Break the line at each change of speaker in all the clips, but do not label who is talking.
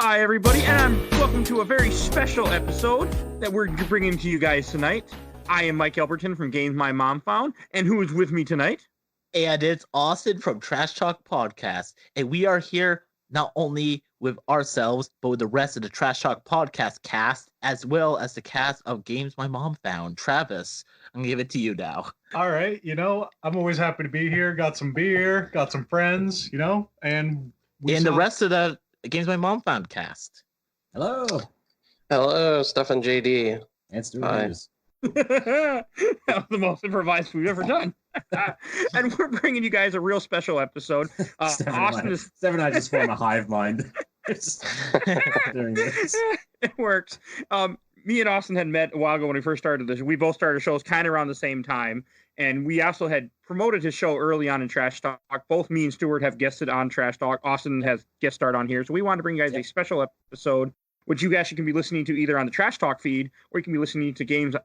Hi, everybody, and welcome to a very special episode that we're bringing to you guys tonight. I am Mike Albertin from Games My Mom Found, and who is with me tonight?
And it's Austen from Trash Talk Podcast, and we are here not only with ourselves, but with the rest of the Trash Talk Podcast cast, as well as the cast of Games My Mom Found. Travis, I'm gonna give it to you now.
All right, I'm always happy to be here. Got some beer, got some friends, and
the rest of the Games My Mom Found cast.
Hello, Stefan, JD.
And Stuart.
That was the most improvised we've ever done. And we're bringing you guys a real special episode.
Stefan and I just form a hive mind during this.
It works. Me and Austen had met a while ago when we first started this. We both started shows kind of around the same time. And we also had promoted his show early on in Trash Talk. Both me and Stuart have guested on Trash Talk. Austen has guest starred on here. So we wanted to bring you guys a special episode, which you guys can be listening to either on the Trash Talk feed or you can be listening to Games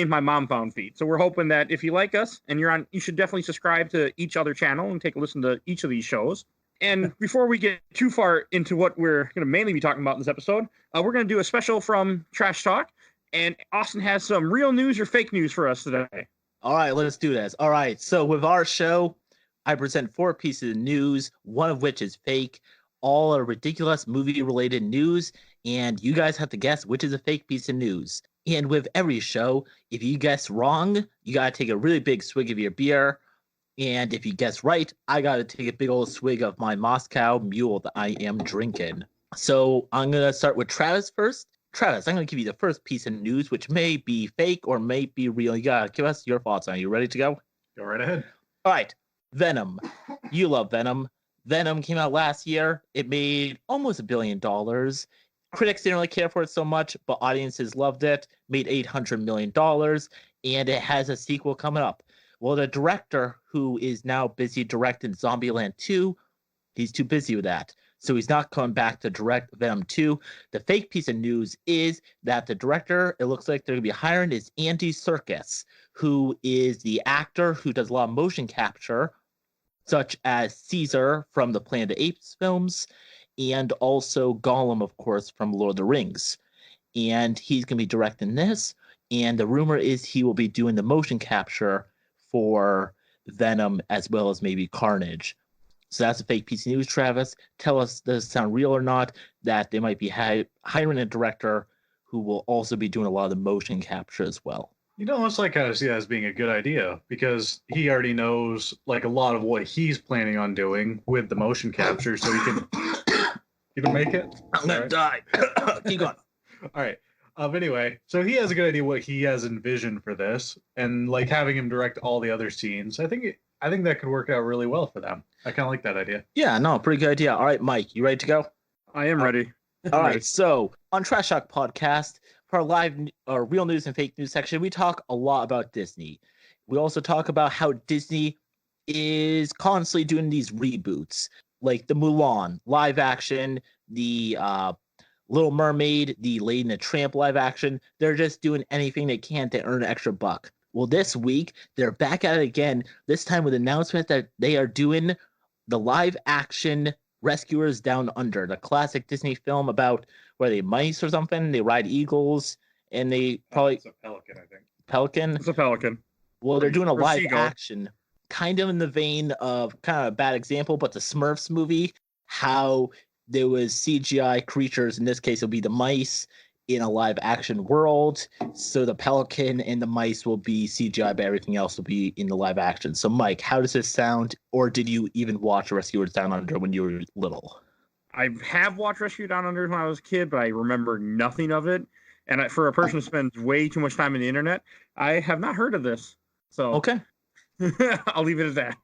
My Mom Found feed. So we're hoping that if you like us and you should definitely subscribe to each other channel and take a listen to each of these shows. And before we get too far into what we're going to mainly be talking about in this episode, we're going to do a special from Trash Talk. And Austen has some real news or fake news for us today.
All right, let's do this. All right, so with our show, I present 4 pieces of news, one of which is fake. All are ridiculous movie-related news, and you guys have to guess which is a fake piece of news. And with every show, if you guess wrong, you got to take a really big swig of your beer. And if you guess right, I got to take a big old swig of my Moscow Mule that I am drinking. So I'm going to start with Travis first. Travis, I'm going to give you the first piece of news, which may be fake or may be real. You got to give us your thoughts on it. You ready to go?
Go right ahead.
All right. Venom. You love Venom. Venom came out last year. It made almost $1 billion. Critics didn't really care for it so much, but audiences loved it. Made $800 million, and it has a sequel coming up. Well, the director, who is now busy directing Zombieland 2, he's too busy with that. So he's not coming back to direct Venom 2. The fake piece of news is that the director, it looks like they're going to be hiring, is Andy Serkis, who is the actor who does a lot of motion capture, such as Caesar from the Planet of the Apes films, and also Gollum, of course, from Lord of the Rings. And he's going to be directing this, and the rumor is he will be doing the motion capture for Venom as well as maybe Carnage. So that's a fake piece of news, Travis. Tell us, does it sound real or not, that they might be hiring a director who will also be doing a lot of the motion capture as well?
It's like I see that as being a good idea because he already knows like a lot of what he's planning on doing with the motion capture, so he can. You can make it.
I'm gonna die. Keep going.
All right. Anyway, so he has a good idea what he has envisioned for this, and like having him direct all the other scenes. I think that could work out really well for them. I kind of like that idea.
Yeah, no, pretty good idea. All right, Mike, you ready to go?
I am ready.
All right, so on Trash Talk Podcast, for our live or real news and fake news section, we talk a lot about Disney. We also talk about how Disney is constantly doing these reboots, like the Mulan live action, the Little Mermaid, the Lady and the Tramp live action. They're just doing anything they can to earn an extra buck. Well, this week, they're back at it again, this time with an announcement that they are doing the live-action Rescuers Down Under, the classic Disney film about where they mice or something, they ride eagles, and they probably...
It's a pelican, I think.
Pelican?
It's a pelican.
Well, they're doing a live
seagull.
action, kind of in the vein of, kind of a bad example, but the Smurfs movie, how there was CGI creatures, in this case it'll be the mice, in a live action world, so the pelican and the mice will be CGI, but everything else will be in the live action. So Mike, how does this sound, or did you even watch Rescuers Down Under when you were little?
I have watched Rescue Down Under when I was a kid, but I remember nothing of it. And for a person who spends way too much time on the internet, I have not heard of this. So
Okay.
I'll leave it at that.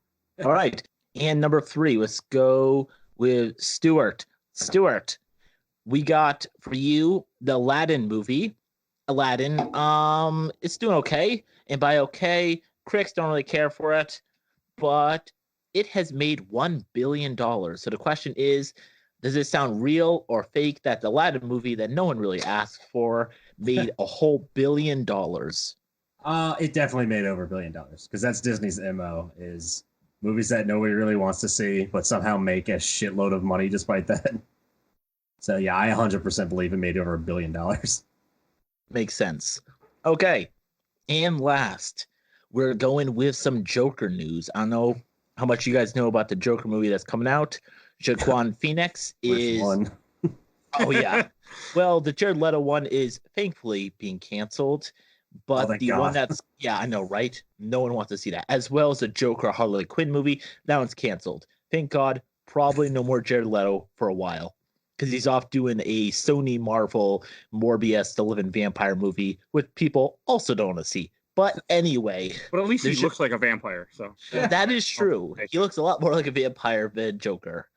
All right. And number 3, let's go with Stuart. Stuart, we got for you the Aladdin movie. Aladdin, it's doing okay. And by okay, critics don't really care for it, but it has made $1 billion. So the question is, does it sound real or fake that the Aladdin movie that no one really asked for made a whole $1 billion?
It definitely made over $1 billion because that's Disney's MO, is movies that nobody really wants to see, but somehow make a shitload of money despite that. So yeah, I 100% believe it made over $1 billion.
Makes sense. Okay. And last, we're going with some Joker news. I don't know how much you guys know about the Joker movie that's coming out. Joaquin Phoenix is...
Which one?
Oh, yeah. Well, the Jared Leto one is thankfully being canceled. But
thank
the
God.
one that's... Yeah, I know, right? No one wants to see that. As well as the Joker Harley Quinn movie. That one's canceled. Thank God. Probably no more Jared Leto for a while. Because he's off doing a Sony Marvel Morbius The Living Vampire movie, which people also don't want to see. But anyway.
But at least he looks like a vampire, so.
That is true. He looks a lot more like a vampire than Joker.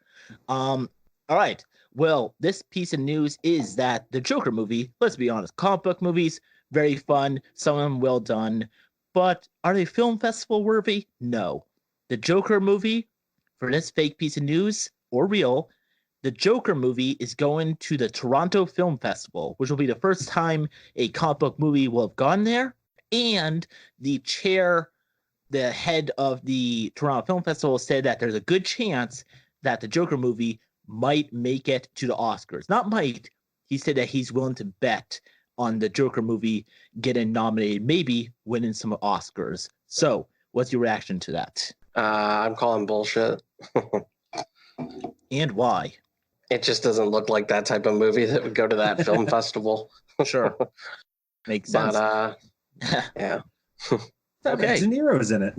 All right. Well, this piece of news is that the Joker movie, let's be honest, comic book movies, very fun, some of them well done. But are they film festival worthy? No. The Joker movie, for this fake piece of news, or real, the Joker movie is going to the Toronto Film Festival, which will be the first time a comic book movie will have gone there. And the head of the Toronto Film Festival said that there's a good chance that the Joker movie might make it to the Oscars. Not might. He said that he's willing to bet on the Joker movie getting nominated, maybe winning some Oscars. So what's your reaction to that?
I'm calling bullshit.
And why?
It just doesn't look like that type of movie that would go to that film festival.
Sure. Makes sense.
But, yeah.
Okay.
De Niro's in it.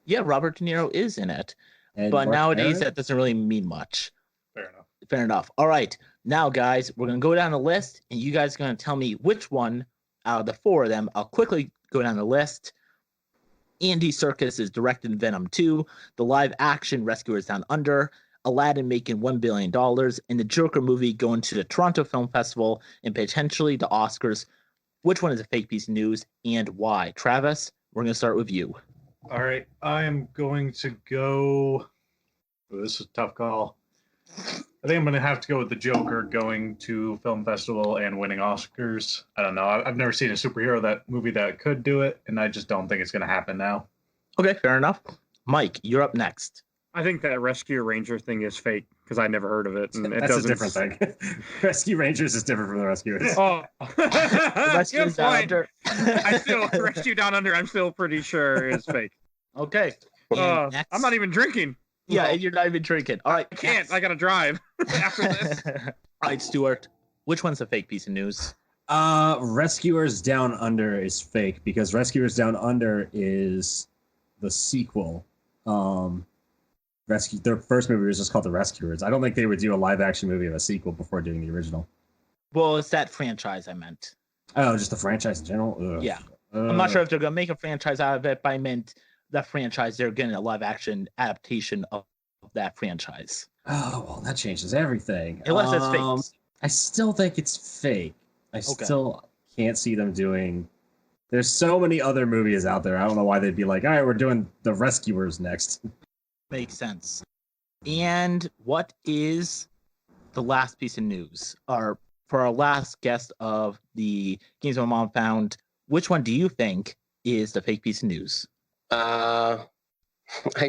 Yeah, Robert De Niro is in it.
And
But
Mark
nowadays,
Maron?
that doesn't really mean much.
Fair enough.
Fair enough. All right. Now, guys, we're going to go down the list, and you guys are going to tell me which one out of the four of them. I'll quickly go down the list. Andy Serkis is directing Venom 2, the live-action Rescuers Down Under, Aladdin making $1 billion, and the Joker movie going to the Toronto Film Festival and potentially the Oscars. Which one is a fake piece of news and why? Travis, we're going to start with you.
All right, I am going to go. Oh, this is a tough call. I think I'm going to have to go with the Joker going to film festival and winning Oscars. I don't know. I've never seen a superhero movie that could do it, and I just don't think it's going to happen now.
Okay, fair enough. Mike, you're up next.
I think that Rescue Ranger thing is fake because I never heard of it. And
That's a different thing. Rescue Rangers is different from the Rescuers.
Oh,
Rescue
good
Down
point.
Under.
I still Rescue Down Under. I'm still pretty sure is fake.
Okay. And next-
I'm not even drinking.
Yeah,
No,
and you're not even drinking. All right.
I can't. I gotta drive after this.
All right, Stuart. Which one's a fake piece of news?
Rescuers Down Under is fake because Rescuers Down Under is the sequel. Their first movie was just called The Rescuers. I don't think they would do a live action movie of a sequel before doing the original.
Well, it's that franchise I meant.
Oh, just the franchise in general? Ugh.
Yeah. I'm not sure if they're going to make a franchise out of it, but I meant the franchise. They're getting a live action adaptation of that franchise.
Oh, well, that changes everything.
Unless it's fake.
I still think it's fake. I still can't see them doing... There's so many other movies out there. I don't know why they'd be like, all right, we're doing The Rescuers next.
Makes sense. And what is the last piece of news? Or for our last guest of the Games My Mom Found, which one do you think is the fake piece of news?
I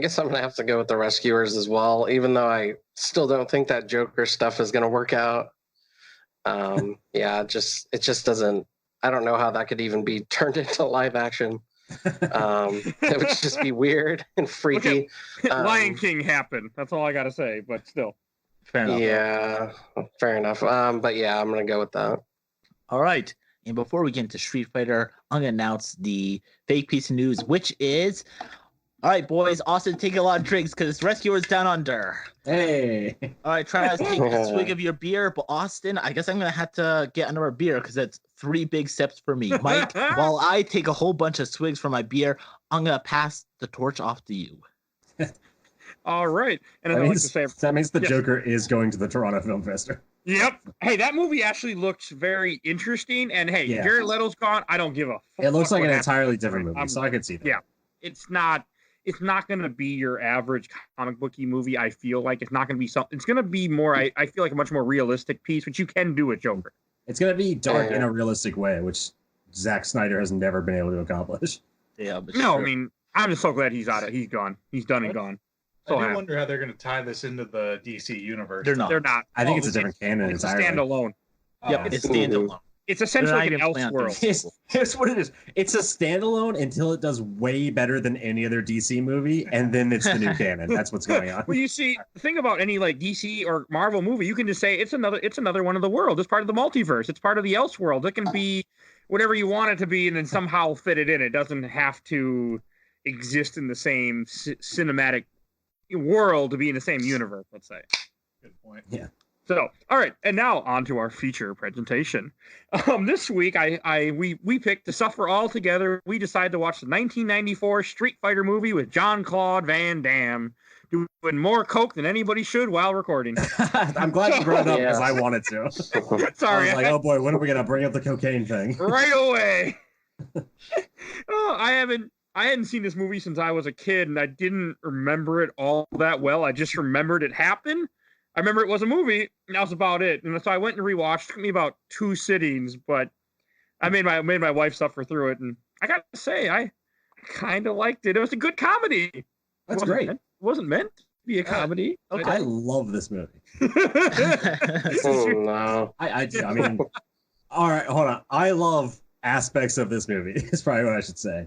guess I'm going to have to go with the Rescuers as well, even though I still don't think that Joker stuff is going to work out. Yeah, it just doesn't. I don't know how that could even be turned into live action. It would just be weird and freaky.
Lion King happened. That's all I gotta say. But still,
Fair enough.
Yeah, fair enough. But yeah, I'm gonna go with that.
All right. And before we get into Street Fighter, I'm going to announce the fake piece of news, which is, all right, boys, Austen, take a lot of drinks because it's Rescuers Down Under.
Hey!
All right, try to take a swig of your beer, but Austen, I guess I'm going to have to get another beer because it's 3 big sips for me. Mike, while I take a whole bunch of swigs from my beer, I'm going to pass the torch off to you.
all right. And I like to say,
that means the
Yes.
Joker is going to the Toronto Film Festival.
yep. Hey, that movie actually looks very interesting. And hey,
Yeah.
Jared Leto's gone. I don't give a fuck.
It looks like
what
an
happens.
entirely different movie, so I could see that.
Yeah. It's not going to be your average comic booky movie. I feel like it's not going to be something. It's going to be more. I feel like a much more realistic piece, which you can do with Joker.
It's going to be dark
Yeah.
in a realistic way, which Zack Snyder has never been able to accomplish.
Yeah, but
No,
sure.
I mean, I'm just so glad he's out of. He's gone. He's done and gone. So
I do
happy.
wonder how they're going to tie this into the DC universe.
They're not.
They're not.
I think it's a different canon
It's a
entirely.
standalone.
Yep, it's standalone.
It's essentially like an Elseworld.
Here's what it is. It's a standalone until it does way better than any other DC movie, and then it's the new canon. That's what's going on.
Well, you see, the thing about any like DC or Marvel movie, you can just say it's another one of the world. It's part of the multiverse. It's part of the Elseworld. It can be whatever you want it to be, and then somehow fit it in. It doesn't have to exist in the same cinematic world to be in the same universe. Let's say.
Good point.
Yeah.
So, all right, and now on to our feature presentation. This week, we picked to suffer all together. We decided to watch the 1994 Street Fighter movie with Jean-Claude Van Damme doing more coke than anybody should while recording.
I'm glad you brought it up because I wanted to.
Sorry,
I was like, oh boy, when are we gonna bring up the cocaine thing?
Right away. I hadn't seen this movie since I was a kid, and I didn't remember it all that well. I just remembered it happened. I remember it was a movie, and that was about it. And so I went and rewatched. It took me about 2 sittings, but I made my wife suffer through it. And I got to say, I kind of liked it. It was a good comedy.
That's great.
It wasn't meant to be a comedy.
Okay. I love this movie.
No.
I do. I mean, all right, hold on. I love aspects of this movie. Is probably what I should say.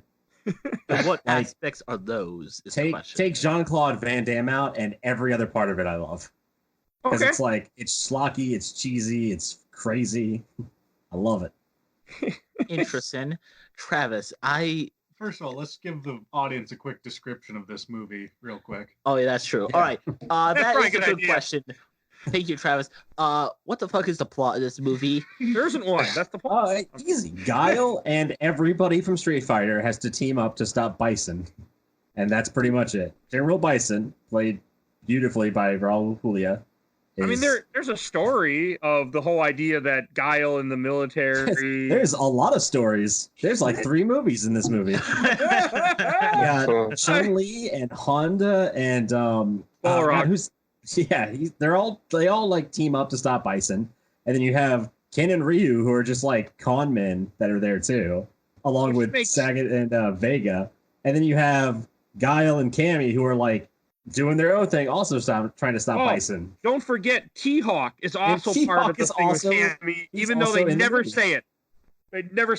What aspects are those? Is the question.
Take Jean-Claude Van Damme out, and every other part of it I love. Because it's like, it's schlocky, it's cheesy, it's crazy. I love it.
Interesting. Travis,
First of all, let's give the audience a quick description of this movie, real quick.
Oh, yeah, that's true. All right. That is a good question. Thank you, Travis. What the fuck is the plot of this movie?
There isn't one. That's the plot.
Easy. Guile and everybody from Street Fighter has to team up to stop Bison. And that's pretty much it. General Bison, played beautifully by Raul Julia.
I mean, there's a story of the whole idea that Guile in the military.
There's a lot of stories. There's like 3 movies in this movie. Yeah, Chun-Li and Honda and they all like team up to stop Bison, and then you have Ken and Ryu who are just like con men that are there too, along with Sagat and Vega, and then you have Guile and Cammy who are like doing their own thing, also trying to stop Bison.
Don't forget, T-Hawk is also part of the thing with Cammy, even though they never say it. They never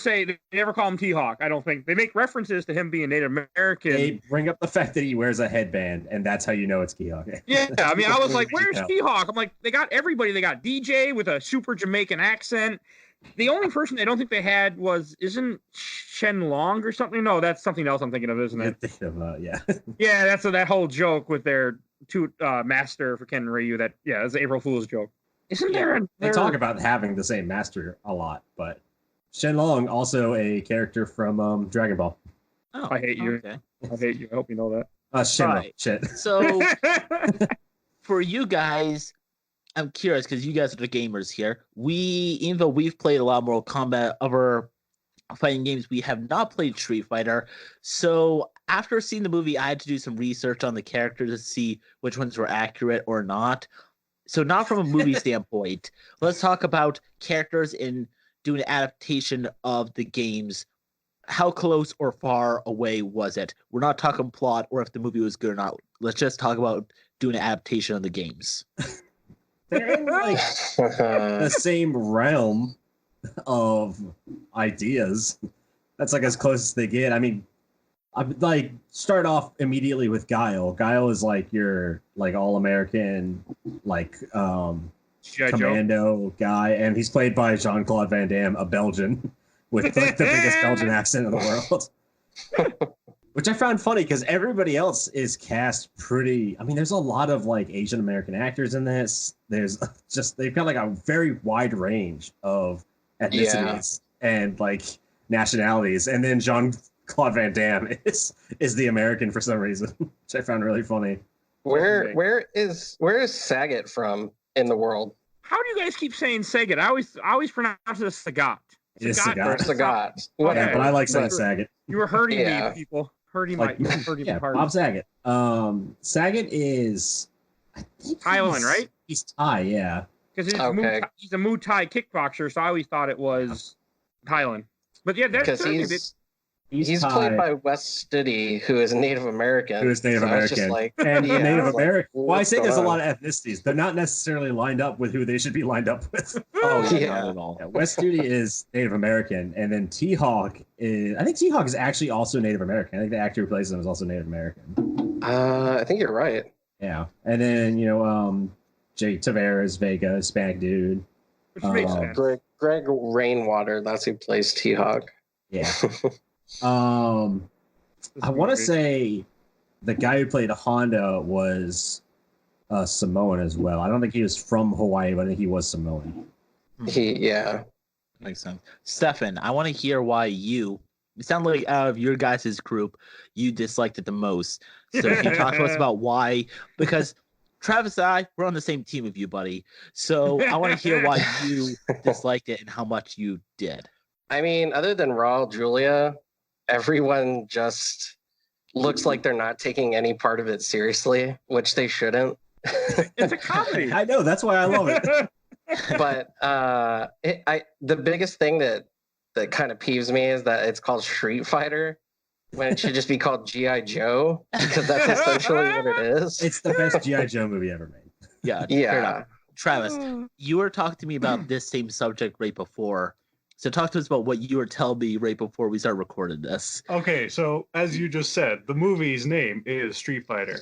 call him T-Hawk, I don't think. They make references to him being Native American.
They bring up the fact that he wears a headband, and that's how you know it's T-Hawk.
Yeah, I mean, I was like, where's T-Hawk? I'm like, they got everybody. They got DJ with a super Jamaican accent. The only person I don't think they had isn't Shen Long or something? No, that's something else I'm thinking of, isn't it?
Yeah.
Yeah, that's that whole joke with their master for Ken and Ryu. It's an April Fool's joke. Isn't there?
They talk about having the same master a lot, but Shen Long also a character from Dragon Ball.
Oh,
I hate you.
Okay.
I hate you. I hope you know that.
Shenmue.
Right.
Shit.
So, for you guys, I'm curious because you guys are the gamers here. Even though we've played a lot more Kombat, other fighting games, we have not played Street Fighter. So after seeing the movie, I had to do some research on the characters to see which ones were accurate or not. So not from a movie standpoint. Let's talk about characters in doing an adaptation of the games. How close or far away was it? We're not talking plot or if the movie was good or not. Let's just talk about doing an adaptation of the games.
They're in like the same realm of ideas. That's like as close as they get. I mean, I like start off immediately with Guile. Guile is like your like all-American like commando guy, and he's played by Jean-Claude Van Damme, a Belgian with like the biggest Belgian accent in the world. Which I found funny because everybody else is cast pretty. I mean, there's a lot of like Asian American actors in this. There's they've got like a very wide range of ethnicities and like nationalities. And then Jean-Claude Van Damme is the American for some reason, which I found really funny.
Where is Sagat from in the world?
How do you guys keep saying Sagat? I always pronounce it as Sagat.
It is
Or Sagat.
Yeah, but I like saying Sagat.
You were hurting me, people. Hurting my heart.
Bob Saget. Saget is
Thailand, right?
He's Thai, yeah.
Because he's a Muay Thai kickboxer, so I always thought it was Thailand. But yeah, that's
He's played by Wes Studi, who is Native American.
Who is Native American.
Just like,
and
yeah,
Native American.
Like,
well, I say there's a lot of ethnicities. They're not necessarily lined up with who they should be lined up with.
Oh,
yeah.
not at all.
Yeah, Wes Studi is Native American, and then T-Hawk is. I think T-Hawk is actually also Native American. I think the actor who plays him is also Native American.
I think you're right.
Yeah, and then Jay Tavares, Vega, Hispanic dude.
Which makes sense.
Greg Rainwater, that's who plays T-Hawk.
Yeah. I want to say the guy who played Honda was Samoan as well. I don't think he was from Hawaii, but I think he was Samoan.
Yeah.
Makes sense. Stefan, I want to hear why you sound like out of your guys' group, you disliked it the most. So can you talk to us about why? Because Travis and I, we're on the same team with you, buddy. So I want to hear why you disliked it and how much you did.
I mean, other than Raul Julia, everyone just looks like they're not taking any part of it seriously, which they shouldn't.
It's a comedy.
I know, that's why I love it.
But the biggest thing that kind of peeves me is that it's called Street Fighter when it should just be called G.I. Joe, because that's essentially what it is.
It's the best G.I. Joe movie ever made.
Yeah.
Yeah.
Travis, you were talking to me about this same subject right before. So talk to us about what you were telling me right before we started recording this.
Okay, so as you just said, the movie's name is Street Fighter.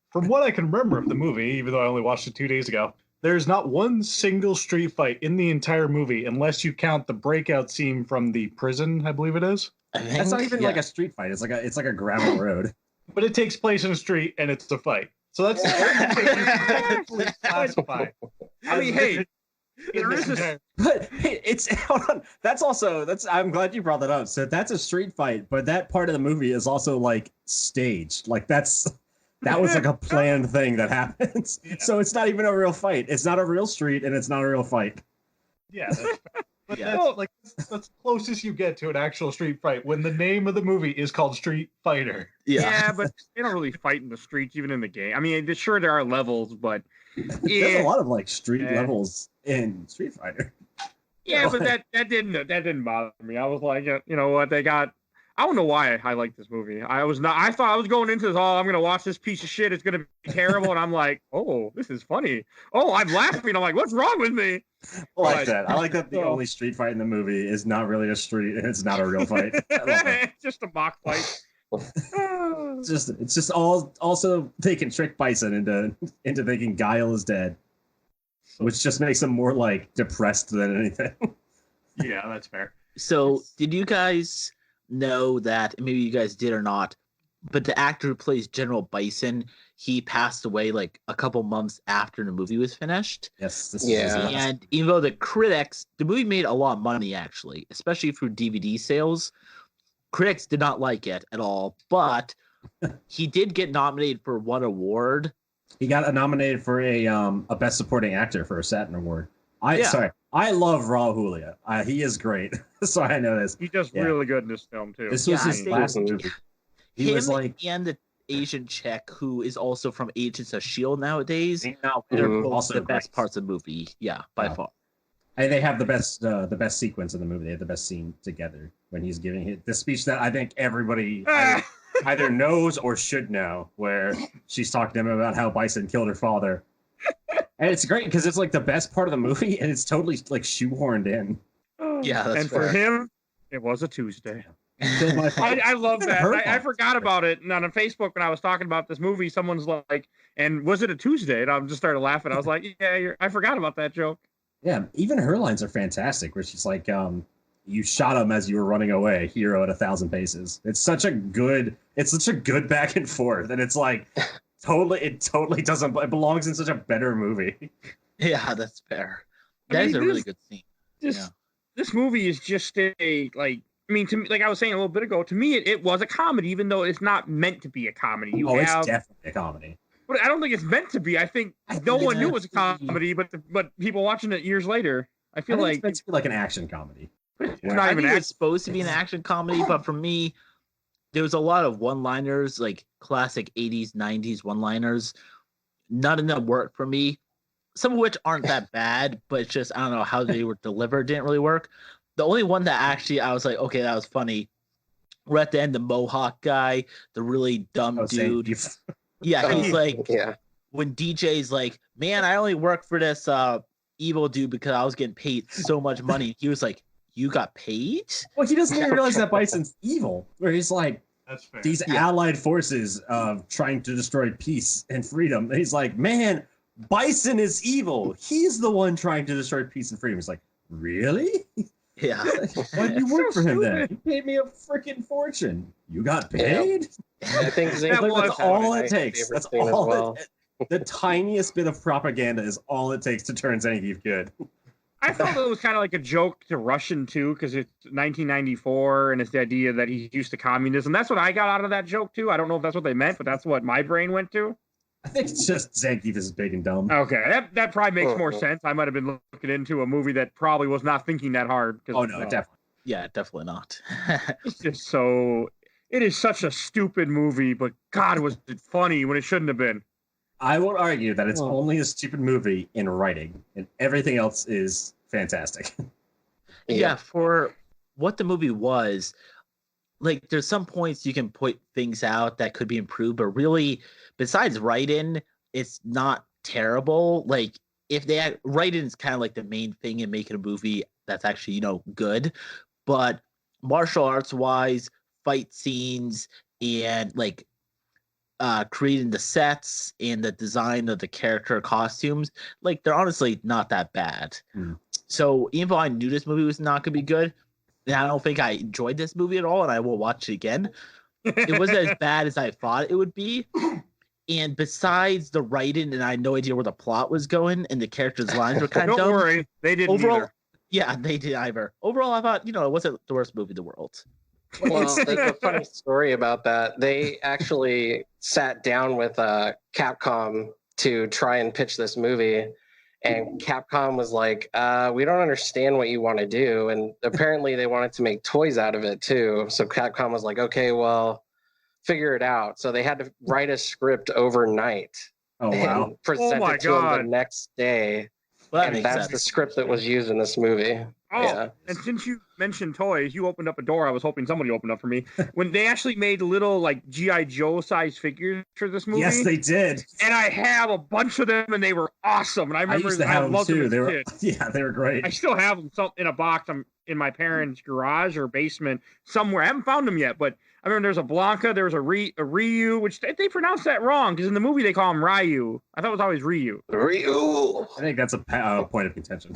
From what I can remember of the movie, even though I only watched it 2 days ago, there's not one single street fight in the entire movie unless you count the breakout scene from the prison, I believe it is.
That's not even like a street fight. It's like a gravel road.
But it takes place in a street and it's a fight. So that's the only thing you can technically classify.
I mean, hey, there is
this
But it's hold on. I'm glad you brought that up. So that's a street fight, but that part of the movie is also like staged. Like that was like a planned thing that happens. Yeah. So it's not even a real fight. It's not a real street and it's not a real fight.
Yeah, but that's the closest you get to an actual street fight when the name of the movie is called Street Fighter.
Yeah, but they don't really fight in the streets, even in the game. I mean, sure there are levels, but
there's a lot of like street levels in Street Fighter.
Yeah, but that didn't bother me. I was like, you know what, they got. I don't know why I like this movie. I thought I was going into this. Oh, I'm gonna watch this piece of shit. It's gonna be terrible, and I'm like, oh, this is funny. Oh, I'm laughing. I'm like, what's wrong with me?
I like that. I like that the only street fight in the movie is not really a street and it's not a real fight.
It's just a mock fight.
It's just also they can trick Bison into thinking Guile is dead, which just makes him more like depressed than anything.
Yeah, that's fair.
So did you guys know that, maybe you guys did or not, but the actor who plays General Bison, he passed away like a couple months after the movie was finished?
Yes.
And even though the movie made a lot of money, actually, especially through DVD sales, critics did not like it at all, but he did get nominated for one award.
He got nominated for a Best Supporting Actor for a Saturn Award. I love Raul Julia. He is great. So I know this.
He does really good in this film too.
This was his last movie. He was like,
and the Asian chick who is also from Agents of S.H.I.E.L.D. nowadays.
They're
both
also
the best parts of the movie. Yeah, by far.
And they have the best sequence in the movie. They have the best scene together when he's giving the speech that I think everybody either knows or should know, where she's talking to him about how Bison killed her father. And it's great because it's like the best part of the movie, and it's totally like shoehorned in.
Yeah, that's
and
fair.
for him, it was a Tuesday. I love that. I forgot about it. And on Facebook, when I was talking about this movie, someone's like, "And was it a Tuesday?" And I just started laughing. I was like, "Yeah, I forgot about that joke."
Yeah, even her lines are fantastic. Where she's like, "You shot him as you were running away, hero at 1,000 paces." It's such a good back and forth, and it's like. It totally doesn't. It belongs in such a better movie.
Yeah, that's fair. That is a really good scene.
This movie is just to me, like I was saying a little bit ago, to me it was a comedy, even though it's not meant to be a comedy.
It's definitely a comedy.
But I don't think it's meant to be. I think no one knew it was a comedy, but people watching it years later, I feel like
it's meant to be like an action comedy.
It's not even.
It's supposed to be an action comedy, but for me, there was a lot of one-liners, like classic 80s, 90s one-liners. None of them worked for me. Some of which aren't that bad, but it's just, I don't know, how they were delivered didn't really work. The only one that actually I was like, okay, that was funny, We're at the end, the Mohawk guy, the really dumb dude. Yeah, he's like, when DJ's like, man, I only work for this evil dude because I was getting paid so much money. He was like, you got paid?
Well, he doesn't even realize that Bison's evil. Where he's like,
That's fair.
these allied forces trying to destroy peace and freedom. And he's like, man, Bison is evil. He's the one trying to destroy peace and freedom. He's like, really?
Yeah.
Why did you work for him then? You paid me a freaking fortune. You got paid?
I think
That's all it takes. That's all the tiniest bit of propaganda is all it takes to turn Zangief good.
I thought it was kind of like a joke to Russian too, because it's 1994 and it's the idea that he's used to communism. That's what I got out of that joke too. I don't know if that's what they meant, but that's what my brain went to.
I think it's just Zangief is big and dumb.
Okay, that probably makes more sense. I might have been looking into a movie that probably was not thinking that hard.
Oh no, definitely.
Yeah, definitely not.
It's just so. It is such a stupid movie, but God, was it funny when it shouldn't have been.
I won't argue that it's only a stupid movie in writing, and everything else is fantastic.
Yeah, for what the movie was, like, there's some points you can point things out that could be improved, but really, besides writing, it's not terrible. Like, if they had writing is kind of like the main thing in making a movie that's actually, good. But martial arts wise, fight scenes, and like creating the sets and the design of the character costumes, like, they're honestly not that bad. So even though I knew this movie was not gonna be good, and I don't think I enjoyed this movie at all, and I will watch it again, it wasn't as bad as I thought it would be. And besides the writing, and I had no idea where the plot was going, and the characters' lines were kind of dumb.
Don't worry, they didn't
overall,
either.
Yeah, they did either. Overall, I thought, it wasn't the worst movie in the world.
Well, there's a funny story about that. They actually sat down with Capcom to try and pitch this movie, and Capcom was like, we don't understand what you want to do. And apparently they wanted to make toys out of it too. So Capcom was like, okay, well, figure it out. So they had to write a script overnight and present it to them the next day.
Well,
and that's the script that was used in this movie.
Oh, yeah. And since you mentioned toys, you opened up a door I was hoping somebody opened up for me. When they actually made little, like, G.I. Joe size figures for this movie.
Yes, they did.
And I have a bunch of them, and they were awesome. And I remember
used to have them too. They were,
kid.
They were great.
I still have them in a box in my parents' garage or basement somewhere. I haven't found them yet, but I remember there's a Blanca, there was a Ryu, which they pronounced that wrong because in the movie they call him Ryu. I thought it was always Ryu.
Ryu.
I think that's a point of contention.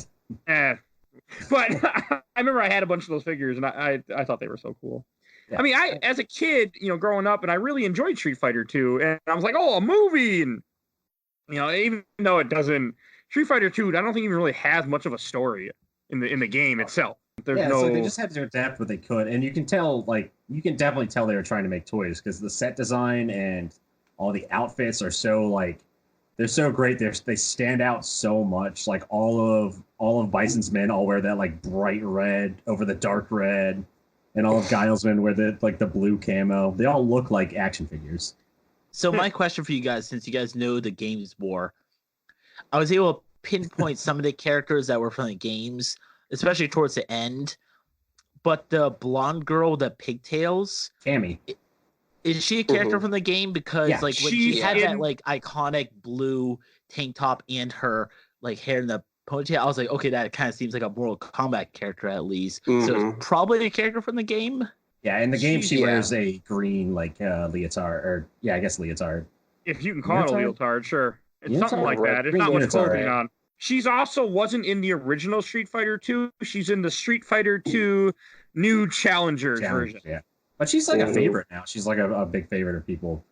But I remember I had a bunch of those figures, and I thought they were so cool. Yeah. I mean, as a kid, growing up, and I really enjoyed Street Fighter 2, and I was like, oh, a movie, and even though it doesn't, Street Fighter 2, I don't think even really has much of a story in the game itself.
So they just had to adapt what they could, and you can definitely tell they were trying to make toys because the set design and all the outfits are so they're so great. They stand out so much. Like all of Bison's men all wear that bright red over the dark red, and all of Guile's men wear the blue camo. They all look like action figures.
So my question for you guys, since you guys know the games more, I was able to pinpoint some of the characters that were from the games, especially towards the end. But the blonde girl with the pigtails,
Cammy,
is she a character from the game? Because when she had that iconic blue tank top and her hair in the ponytail, I was like, okay, that kind of seems like a Mortal Kombat character at least. So it's probably a character from the game.
Yeah, in the game she wears a green leotard, or I guess leotard.
If you can call it a leotard, sure. It's something like that. It's not much clothing on. She's also wasn't in the original Street Fighter 2. She's in the Street Fighter 2 New Challengers version.
Yeah, but she's a favorite now. She's a big favorite of people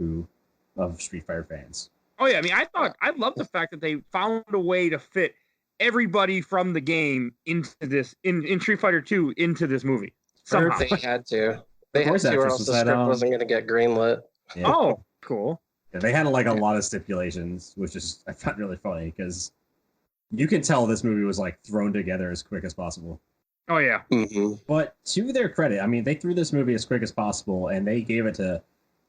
of Street Fighter fans.
Oh yeah, I mean, I love the fact that they found a way to fit everybody from the game into this in Street Fighter 2 into this movie. Somehow.
They had to. They had to, or else the script wasn't going to get greenlit.
Yeah.
Oh, cool.
Yeah, they had a lot of stipulations, which is I found really funny because you can tell this movie was thrown together as quick as possible.
Oh yeah.
Mm-hmm.
But to their credit, I mean, they threw this movie as quick as possible, and they gave it to,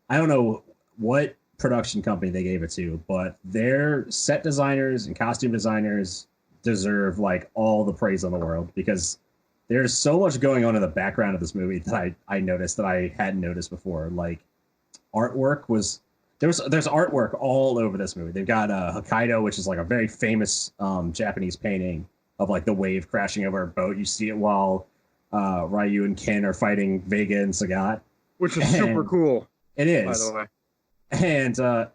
I don't know what production company they gave it to, but their set designers and costume designers deserve all the praise in the world because there's so much going on in the background of this movie that I noticed that I hadn't noticed before. Like artwork was there's artwork all over this movie. They've got Hokkaido, which is like a very famous Japanese painting of like the wave crashing over a boat. You see it while Ryu and Ken are fighting Vega and Sagat,
which is super cool.
It is,
by the way.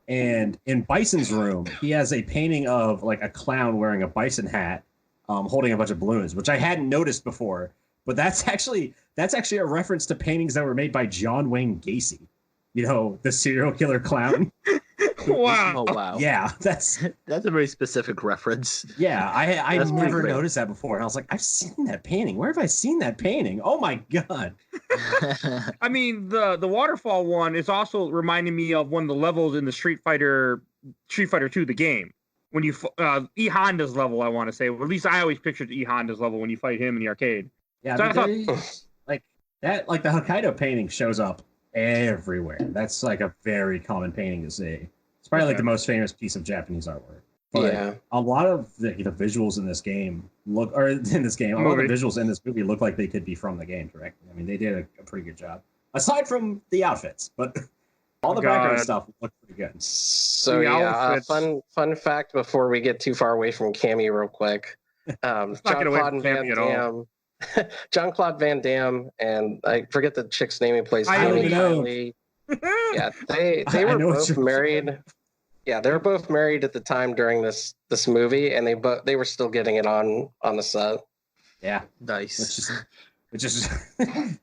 And in Bison's room, he has a painting of like a clown wearing a bison hat, holding a bunch of balloons, which I hadn't noticed before. But that's actually a reference to paintings that were made by John Wayne Gacy. You know, the serial killer clown.
Wow.
Oh wow.
Yeah, that's
a very specific reference.
Yeah, I
That's pretty
never
great.
noticed that before. And I was like, I've seen that painting. Where have I seen that painting? Oh my God.
I mean, the waterfall one is also reminding me of one of the levels in the Street Fighter 2, the game. When you E Honda's level, I want to say, or at least I always pictured E Honda's level when you fight him in the arcade.
Yeah,
So
but
I
like the Hokkaido painting shows up everywhere. That's like a very common painting to see. It's probably like the most famous piece of Japanese artwork. But
Yeah.
a lot of the visuals in this game a lot of the visuals in this movie look like they could be from the game directly. I mean, they did a pretty good job. Aside from the outfits, but all the background stuff looked pretty good.
So
The
yeah,
outfits.
fun fact before we get too far away from Cammy real quick.
not get away from Cammy at all.
Jean-Claude Van Damme and I forget the chick's name he plays.
I don't
Amy
know.
Riley. Yeah, they
I
were
know what
both
you're
married. Yeah, they were both married at the time during this movie, and they were still getting it on the set.
Yeah,
Nice.
which is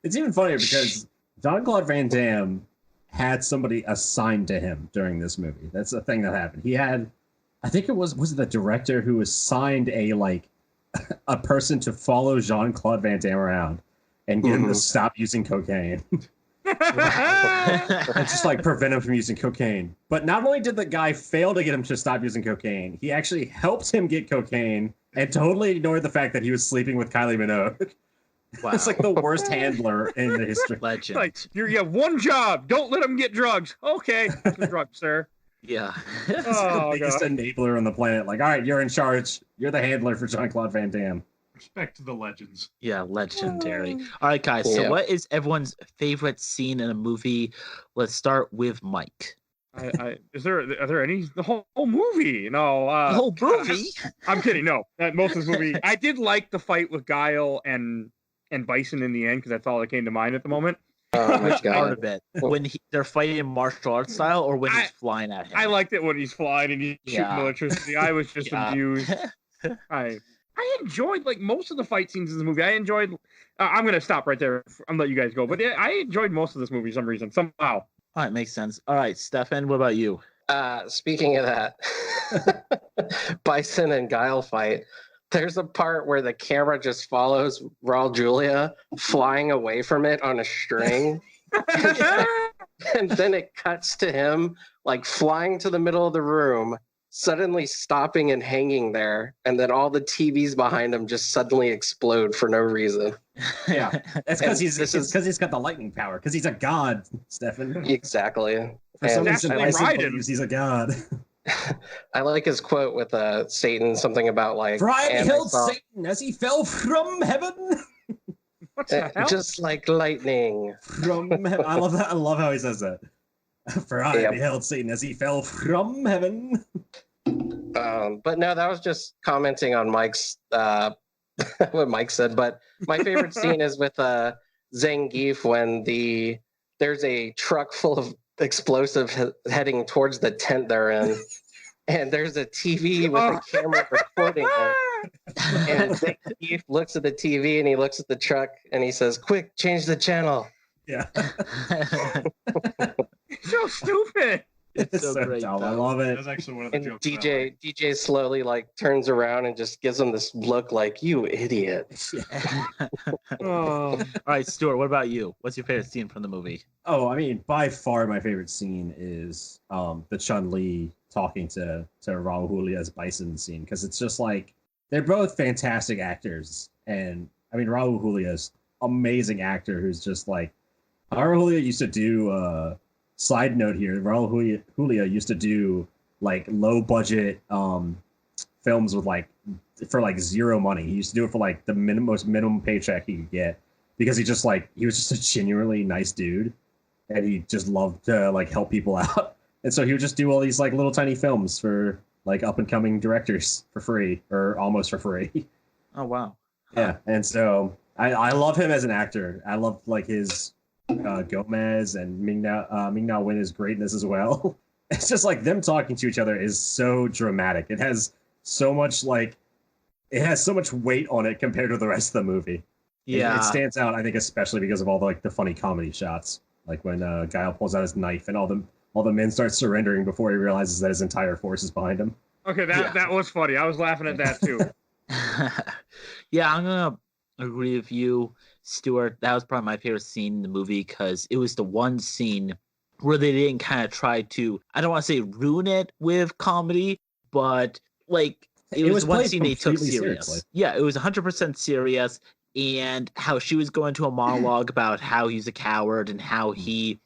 it's even funnier because Jean-Claude Van Damme had somebody assigned to him during this movie. That's the thing that happened. He had, I think it was it the director who assigned a person to follow Jean-Claude Van Damme around and get him to stop using cocaine. And just like prevent him from using cocaine. But not only did the guy fail to get him to stop using cocaine, he actually helped him get cocaine and totally ignored the fact that he was sleeping with Kylie Minogue.
Wow.
It's like the worst handler in the history.
Legend.
Like, you have one job. Don't let him get drugs. Okay. The drugs, sir.
Yeah.
It's
Oh,
the biggest
God.
enabler on the planet. Like, all right, you're in charge. You're the handler for Jean-Claude Van Damme.
Respect to the legends.
Yeah, legendary. All right, guys. So,
Yeah.
what is everyone's favorite scene in a movie? Let's start with Mike.
Are there any? The whole movie? No.
The whole movie.
I'm kidding. No. Most of this movie. I did like the fight with Guile and Bison in the end because that's all that came to mind at the moment.
Oh my
Which part
god!
of it? When they're fighting in martial arts style, or when he's flying at him?
I liked it when he's flying and he's shooting
Yeah.
electricity. I was just
Yeah.
amused. I enjoyed like most of the fight scenes in the movie. I enjoyed. I'm gonna stop right there and let you guys go. But I enjoyed most of this movie for some reason. Somehow.
All right, makes sense. All right, Stefan, what about you?
Speaking of that, Bison and Guile fight. There's a part where the camera just follows Raul Julia flying away from it on a string. And then it cuts to him like flying to the middle of the room, suddenly stopping and hanging there. And then all the TVs behind him just suddenly explode for no reason.
Yeah, that's because
And
he's got the lightning power. Because he's a god, Stefan.
Exactly.
For some
And
reason,
Definitely
Bison
Raiden.
believes he's a god.
I like his quote with Satan, something about like,
For I
"And
beheld
saw-
Satan as he fell from heaven.
What the hell?
just like lightning."
From heaven. I love that. I love how he says that. For I
Yep.
beheld Satan as he fell from heaven.
But no, that was just commenting on Mike's what Mike said. But my favorite scene is with Zangief when there's a truck full of explosive heading towards the tent they're in, and there's a TV with a camera recording it. And Zangief looks at the TV and he looks at the truck and he says, "Quick, change the channel."
Yeah.
So stupid.
It's
so
so
great,
dumb.
though.
I love it.
That's actually one of the
And
jokes. that I like.
DJ slowly like turns around and just gives him this look like, "You idiot."
Oh.
All right, Stuart, what about you? What's your favorite scene from the movie?
Oh, I mean, by far my favorite scene is the Chun-Li talking to Raul Julia's Bison scene, because it's just like they're both fantastic actors, and I mean Raul Julia's amazing actor who's just like Raul Julia used to do side note here, Raul Julia used to do like low budget films with like for like zero money. He used to do it for like the most minimum paycheck he could get because he was just a genuinely nice dude, and he just loved to like help people out. And so he would just do all these like little tiny films for like up and coming directors for free or almost for free.
Oh wow.
Yeah, and so I love him as an actor. I love like his Gomez and Ming-Na Wen greatness as well. It's just like them talking to each other is so dramatic. It has so much weight on it compared to the rest of the movie.
Yeah,
it stands out, I think, especially because of all the funny comedy shots, like when Guile pulls out his knife and all the men start surrendering before he realizes that his entire force is behind him.
Okay, that was funny. I was laughing at that too.
Yeah, I'm gonna agree with you, Stuart. That was probably my favorite scene in the movie because it was the one scene where they didn't kind of try to, I don't want to say ruin it with comedy, but like it was one scene they took serious. Seriously. Yeah, it was 100% serious, and how she was going to a monologue about how he's a coward and how he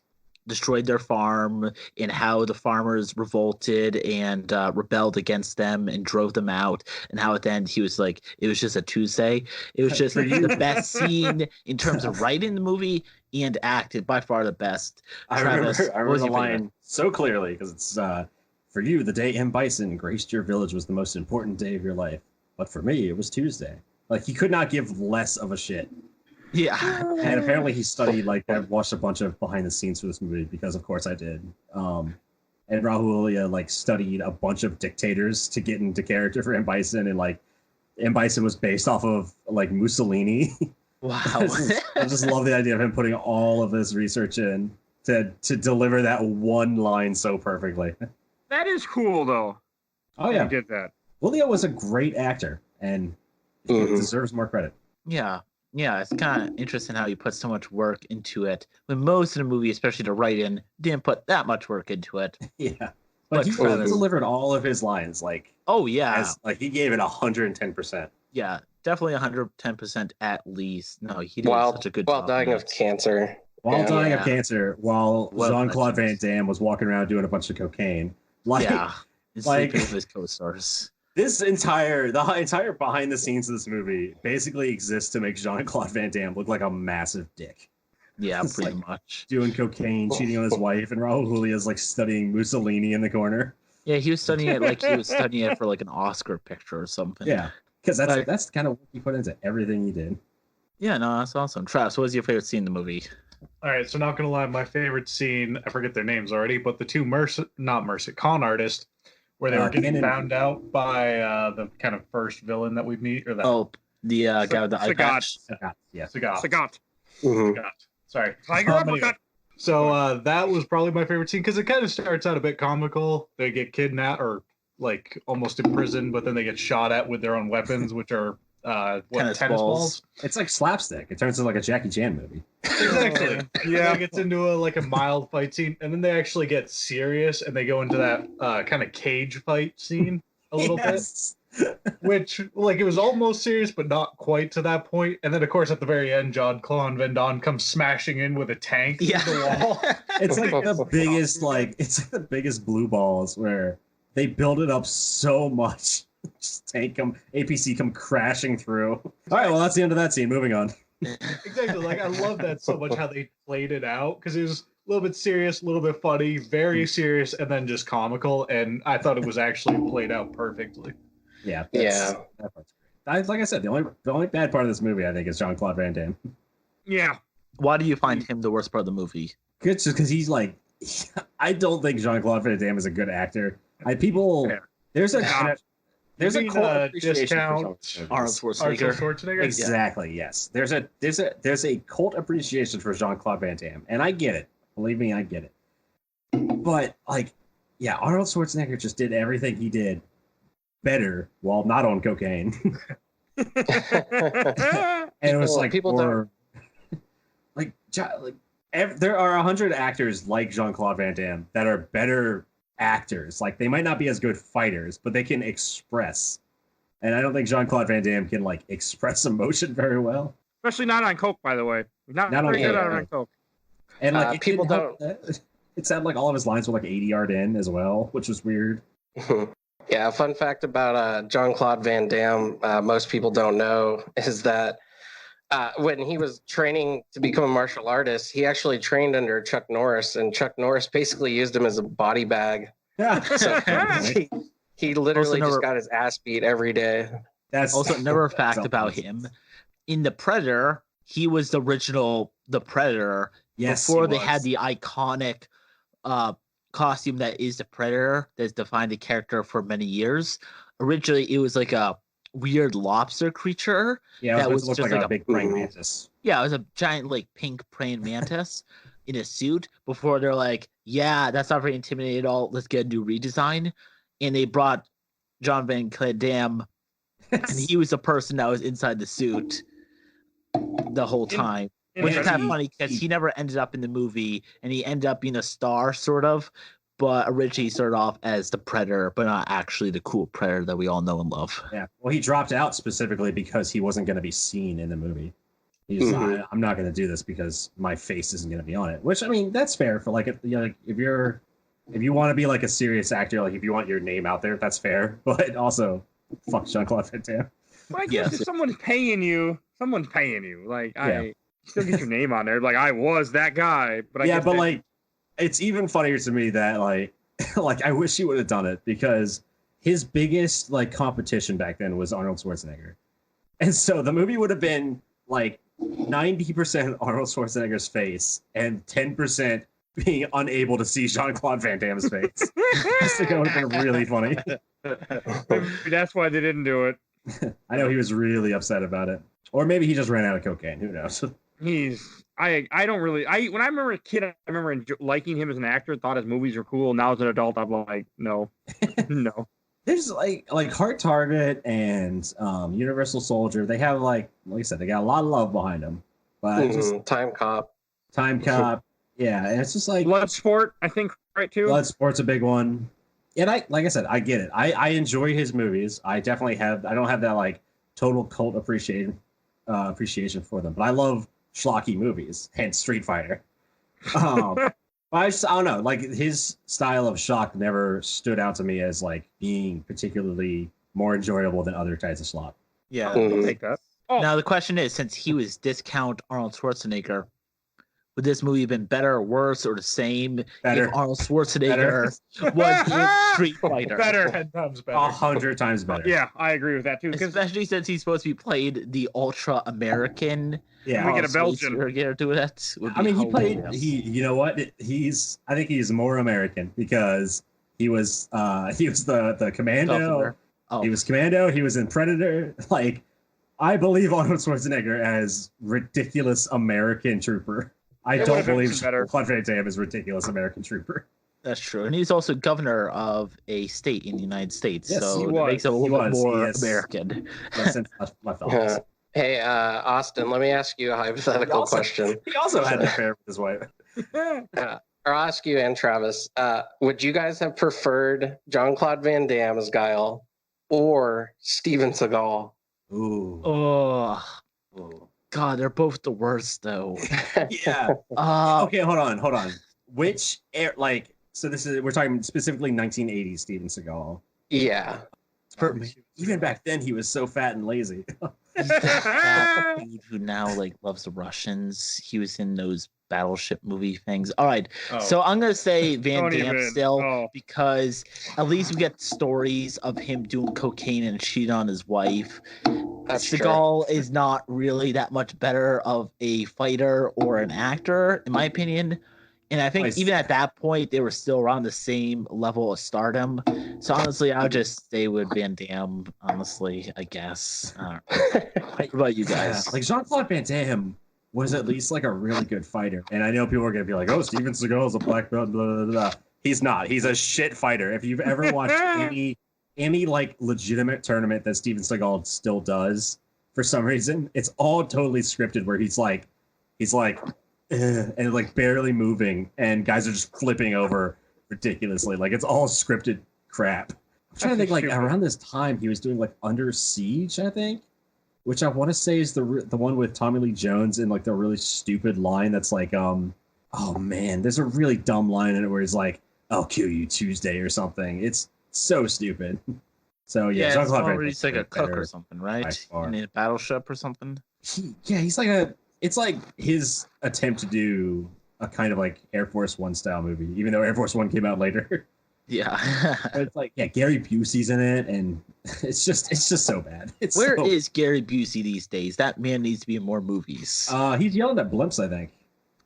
destroyed their farm and how the farmers revolted and rebelled against them and drove them out, and how at the end he was like, it was just a Tuesday. It was just the best scene in terms of writing the movie and acted, by far the best.
I remember the line so clearly because it's for you, the day M. Bison graced your village was the most important day of your life, but for me it was Tuesday. Like, he could not give less of a shit.
Yeah.
And apparently he studied, like, I've watched a bunch of behind the scenes for this movie because, of course, I did. And Raul Julia, like, studied a bunch of dictators to get into character for M. Bison. And, like, M. Bison was based off of, like, Mussolini.
Wow.
I just love the idea of him putting all of his research in to deliver that one line so perfectly.
That is cool, though.
Oh, yeah.
He did that.
Julia was a great actor, and he deserves more credit.
Yeah. Yeah, it's kind of interesting how you put so much work into it. When most of the movie, especially the write-in, didn't put that much work into it.
Yeah, but he delivered all of his lines. Like,
oh yeah,
he gave it 110%.
Yeah, definitely 110% at least. No, he did such a good job.
While dying of cancer.
While Jean-Claude Van Damme was walking around doing a bunch of cocaine.
Sleeping with his co-stars.
The entire behind the scenes of this movie basically exists to make Jean-Claude Van Damme look like a massive dick.
Yeah, pretty much.
Doing cocaine, cheating on his wife, and Raul Julia's like studying Mussolini in the corner.
Yeah, he was studying it like he was studying it for like an Oscar picture or something.
Yeah, because that's the kind of work he put into everything he did.
Yeah, no, that's awesome. Travis, what was your favorite scene in the movie?
All right, so not gonna lie, my favorite scene, I forget their names already, but the two con artists, where they were getting found out by the kind of first villain that we meet, or that
guy with the eye patch.
Sagat.
Sorry.
Tiger
So that was probably my favorite scene because it kind of starts out a bit comical. They get kidnapped or like almost imprisoned, but then they get shot at with their own weapons, which are tennis balls.
It's like slapstick. It turns into like a Jackie Chan movie.
Exactly. Yeah. It gets into a mild fight scene, and then they actually get serious, and they go into that kind of cage fight scene a little bit, which it was almost serious, but not quite to that point. And then, of course, at the very end, Jean-Claude Van Damme comes smashing in with a tank through the wall.
It's like the biggest blue balls where they build it up so much. Just tank them, APC come crashing through. All right, well, that's the end of that scene. Moving on.
Exactly. I love that so much how they played it out because it was a little bit serious, a little bit funny, very serious, and then just comical. And I thought it was actually played out perfectly.
Yeah. That part's great. Like I said, the only bad part of this movie, I think, is Jean-Claude Van Damme.
Yeah.
Why do you find him the worst part of the movie?
It's just because he's like, I don't think Jean-Claude Van Damme is a good actor. There's a cult appreciation
Arnold
Schwarzenegger.
Exactly. Yes. There's a cult appreciation for Jean-Claude Van Damme, and I get it. Believe me, I get it. But Arnold Schwarzenegger just did everything he did better while not on cocaine. And it was there are 100 actors like Jean-Claude Van Damme that are better actors. Like, they might not be as good fighters, but they can express. And I don't think Jean-Claude Van Damme can express emotion very well.
Especially not on coke, by the way. Not very good on coke.
And people don't. It sounded like all of his lines were 80 yard in as well, which was weird.
Yeah, a fun fact about Jean-Claude Van Damme, most people don't know, is that when he was training to become a martial artist, he actually trained under Chuck Norris, and Chuck Norris basically used him as a body bag.
Yeah.
So he literally just got his ass beat every day.
That's
Also, another fact about him: in The Predator, he was the original The Predator.
Yes,
before they had the iconic costume that is the Predator that's defined the character for many years. Originally, it was like a weird lobster creature.
Yeah,
that
was
was
just
like
a big praying mantis.
Yeah, it was a giant like pink praying mantis in a suit. Before they're like, yeah, that's not very intimidating at all. Let's get a new redesign, and they brought John Van Damme, and he was the person that was inside the suit the whole time. Which is kind of funny because he never ended up in the movie, and he ended up being a star, sort of. But originally he started off as the Predator, but not actually the cool Predator that we all know and love.
Yeah. Well, he dropped out specifically because he wasn't going to be seen in the movie. He's I'm not going to do this because my face isn't going to be on it. Which, I mean, that's fair for like if you want to be like a serious actor, like if you want your name out there, that's fair. But also, fuck Jean-Claude Van Damme.
Well, I guess if someone's paying you. Like I still get your name on there. Like I was that guy, but
like it's even funnier to me that like I wish he would have done it because his biggest like competition back then was Arnold Schwarzenegger, and so the movie would have been like 90% Arnold Schwarzenegger's face and 10% being unable to see Jean-Claude Van Damme's face. I think it would have been really funny.
Maybe that's why they didn't do it.
I know he was really upset about it, or maybe he just ran out of cocaine. Who knows?
I don't really when I remember a kid, I remember liking him as an actor, thought his movies were cool. Now as an adult, I'm like, no.
There's like Hard Target and Universal Soldier. They have like I said, they got a lot of love behind them. But
Time Cop.
Yeah, and it's just like
Bloodsport, I think, right too.
Bloodsport's a big one. And I get it. I enjoy his movies. I definitely have. I don't have that like total cult appreciation for them, but I love schlocky movies, hence Street Fighter. But I don't know. Like his style of schlock never stood out to me as like being particularly more enjoyable than other types of schlock.
Yeah,
I'll take that. Oh.
Now the question is, since he was discount Arnold Schwarzenegger, would this movie have been better or worse or the same
Better.
if Arnold Schwarzenegger was in Street Fighter?
Better. 10 times better.
100 times better.
Yeah, I agree with that too.
Especially since he's supposed to be played the ultra American.
Yeah,
we get a Belgian.
Do that.
I mean, you know what? I think he's more American because he was the commando.
Oh.
He was commando. He was in Predator. Like, I believe Arnold Schwarzenegger as ridiculous American trooper. I don't believe Claude Van Damme is ridiculous American trooper.
That's true, and he's also governor of a state in the United States,
Yes,
so it makes him a little bit more American.
My thoughts.
Hey, Austen, let me ask you a hypothetical question.
He also had an affair with his wife.
Or I'll ask you and Travis, would you guys have preferred Jean-Claude Van Damme as Guile or Steven Seagal?
Ooh.
Oh. God, they're both the worst, though.
Yeah. Okay, hold on. Which so we're talking specifically 1980s Steven Seagal.
Yeah.
Even back then, he was so fat and lazy.
That dude who now loves the Russians. He was in those battleship movie things. All right, so I'm gonna say Van Damme still because at least we get stories of him doing cocaine and cheat on his wife. Seagal is not really that much better of a fighter or an actor, in my opinion. And I think even at that point, they were still around the same level of stardom. So honestly, I'll just stay with Van Damme. Honestly, I guess. What about you guys?
Like Jean-Claude Van Damme was at least a really good fighter. And I know people are gonna be like, "Oh, Steven Seagal is a black belt." Blah, blah, blah. He's not. He's a shit fighter. If you've ever watched any legitimate tournament that Steven Seagal still does, for some reason, it's all totally scripted. Where he's and barely moving, and guys are just flipping over ridiculously. It's all scripted crap. I'm trying to think. Around this time, he was doing Under Siege, I think, which I want to say is the one with Tommy Lee Jones and the really stupid line that's oh man, there's a really dumb line in it where he's like, "I'll kill you Tuesday" or something. It's so stupid. So
Yeah,
Jean
it's
Claude Van
already
Damme's
like a cook
better
or something,
by
right?
far.
In a battleship or something.
He's like a. It's like his attempt to do a kind of like Air Force One style movie, even though Air Force One came out later.
Yeah.
But it's like, Gary Busey's in it, and it's just so bad.
Where is Gary Busey these days? That man needs to be in more movies.
He's yelling at blimps, I think.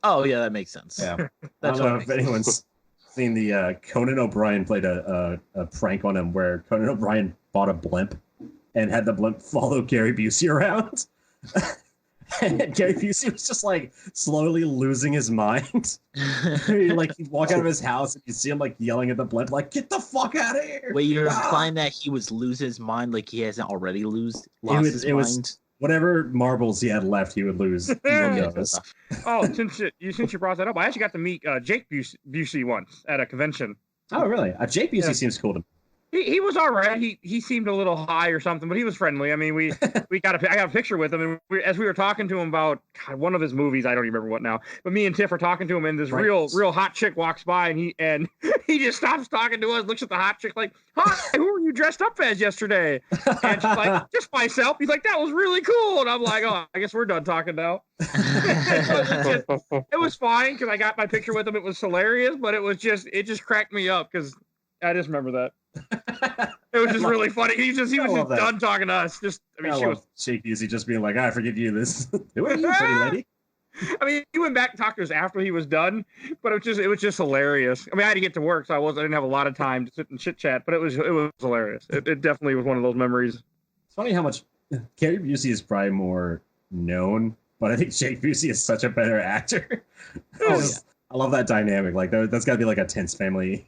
Oh yeah, that makes sense.
Yeah,
That's
I don't know
what
if
makes
anyone's seen the Conan O'Brien played a prank on him where Conan O'Brien bought a blimp and had the blimp follow Gary Busey around. And Gary Busey was just like slowly losing his mind. Like he'd walk out of his house and you see him like yelling at the blimp, like, "Get the fuck out of here!"
Wait, you're implying that he was losing his mind, like he hasn't already lost his
it
mind?
was whatever marbles he had left, he would lose.
Oh, since you brought that up, I actually got to meet Jake Busey once at a convention.
Oh, really? Jake Busey seems cool to me.
He was all right. He seemed a little high or something, but he was friendly. I mean, I got a picture with him, and as we were talking to him about one of his movies, I don't even remember what now. But me and Tiff are talking to him, and this real hot chick walks by, and he just stops talking to us, looks at the hot chick like, "Hi, who were you dressed up as yesterday?" And she's like, "Just myself." He's like, "That was really cool," and I'm like, "Oh, I guess we're done talking now." It was fine because I got my picture with him. It was hilarious, but it just cracked me up because I just remember that. It was just really funny. He was just done talking to us. She was
Jake Busey just being like, "I forget you. Who are you, pretty lady?"
I mean, he went back and talked to us after he was done, but it was just hilarious. I mean, I had to get to work, so I didn't have a lot of time to sit and chit chat, but it was hilarious. It definitely was one of those memories.
It's funny how much Gary Busey is probably more known, but I think Jake Busey is such a better actor. I love that dynamic. Like that's got to be like a tense family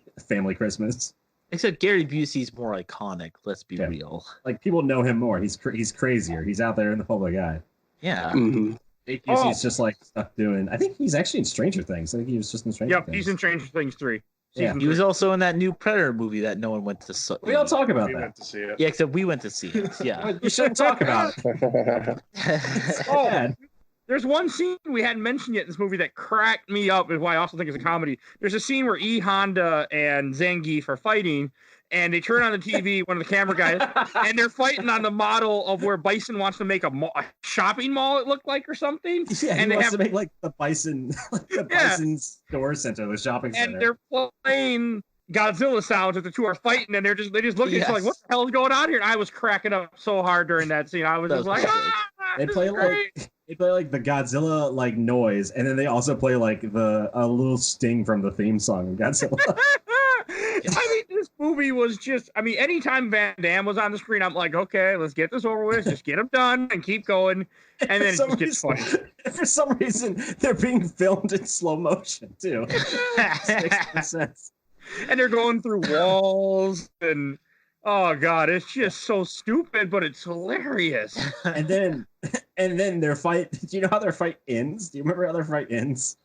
Christmas.
Except Gary Busey's more iconic. Let's be real.
Like people know him more. He's crazier. He's out there in the public eye.
Yeah.
Mm-hmm.
Jake Busey's just like stuck doing. I think he's actually in Stranger Things. I think he was just in Stranger Things.
Yep, he's in Stranger Things 3.
Yeah.
He was also in that new Predator movie that no one went to see.
We all talk about that.
Went to see it.
Yeah, except we went to see it. Yeah.
We shouldn't talk about it.
Oh, there's one scene we hadn't mentioned yet in this movie that cracked me up, is why I also think it's a comedy. There's a scene where E. Honda and Zangief are fighting, and they turn on the TV, one of the camera guys, and they're fighting on the model of where Bison wants to make a shopping mall, it looked like, or something.
Yeah,
and
he wants to make like the Bison, Bison store center, the shopping center.
And they're playing Godzilla sounds as the two are fighting, and they just looking at each other like, what the hell is going on here? And I was cracking up so hard during that scene. I was just like,
they play like the Godzilla like noise, and then they also play like a little sting from the theme song of Godzilla.
I mean, this movie was just, I mean, anytime Van Damme was on the screen, I'm like, okay, let's get this over with, just get him done and keep going. And then it just gets funny.
For some reason, they're being filmed in slow motion too. Makes no sense.
And they're going through walls, and oh god, it's just so stupid, but it's hilarious.
And then their fight. Do you know how their fight ends? Do you remember how their fight ends?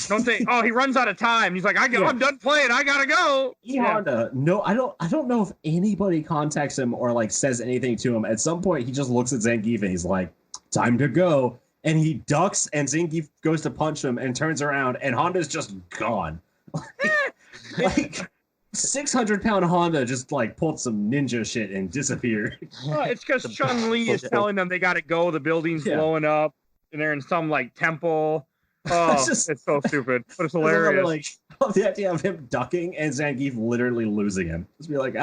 Don't say, oh, he runs out of time. He's like, I'm done playing. I gotta go.
Honda. No, I don't know if anybody contacts him or like says anything to him. At some point, he just looks at Zangief and he's like, "Time to go." And he ducks, and Zangief goes to punch him and turns around, and Honda's just gone. Like 600-pound Honda just like pulled some ninja shit and disappeared.
It's because Chun-Li is telling them they gotta go. The building's blowing up, and they're in some like temple. Oh, it's so stupid, but it's hilarious.
The idea of him ducking and Zangief literally losing him. Just be like,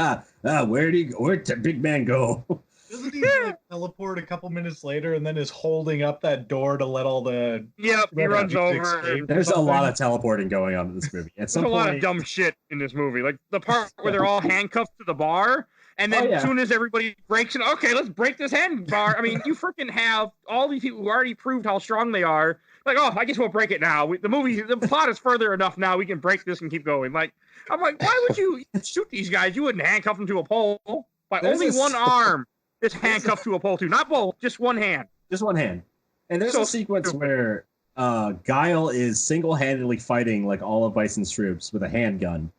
where'd the big man go?
Doesn't he like teleport a couple minutes later and then is holding up that door to let all the...
Yep, he runs over.
There's a lot of teleporting going on in this movie. There's
a lot of dumb shit in this movie. Like the part where they're all handcuffed to the bar, and then as soon as everybody breaks it, okay, let's break this hand bar. I mean, you freaking have all these people who already proved how strong they are. Like, oh, I guess we'll break it now. The plot is further enough now. We can break this and keep going. Like, I'm like, why would you shoot these guys? You wouldn't handcuff them to a pole. By only one arm is handcuffed to a pole too. Not both, just one hand.
Just one hand. And there's a sequence where Guile is single-handedly fighting like all of Bison's troops with a handgun.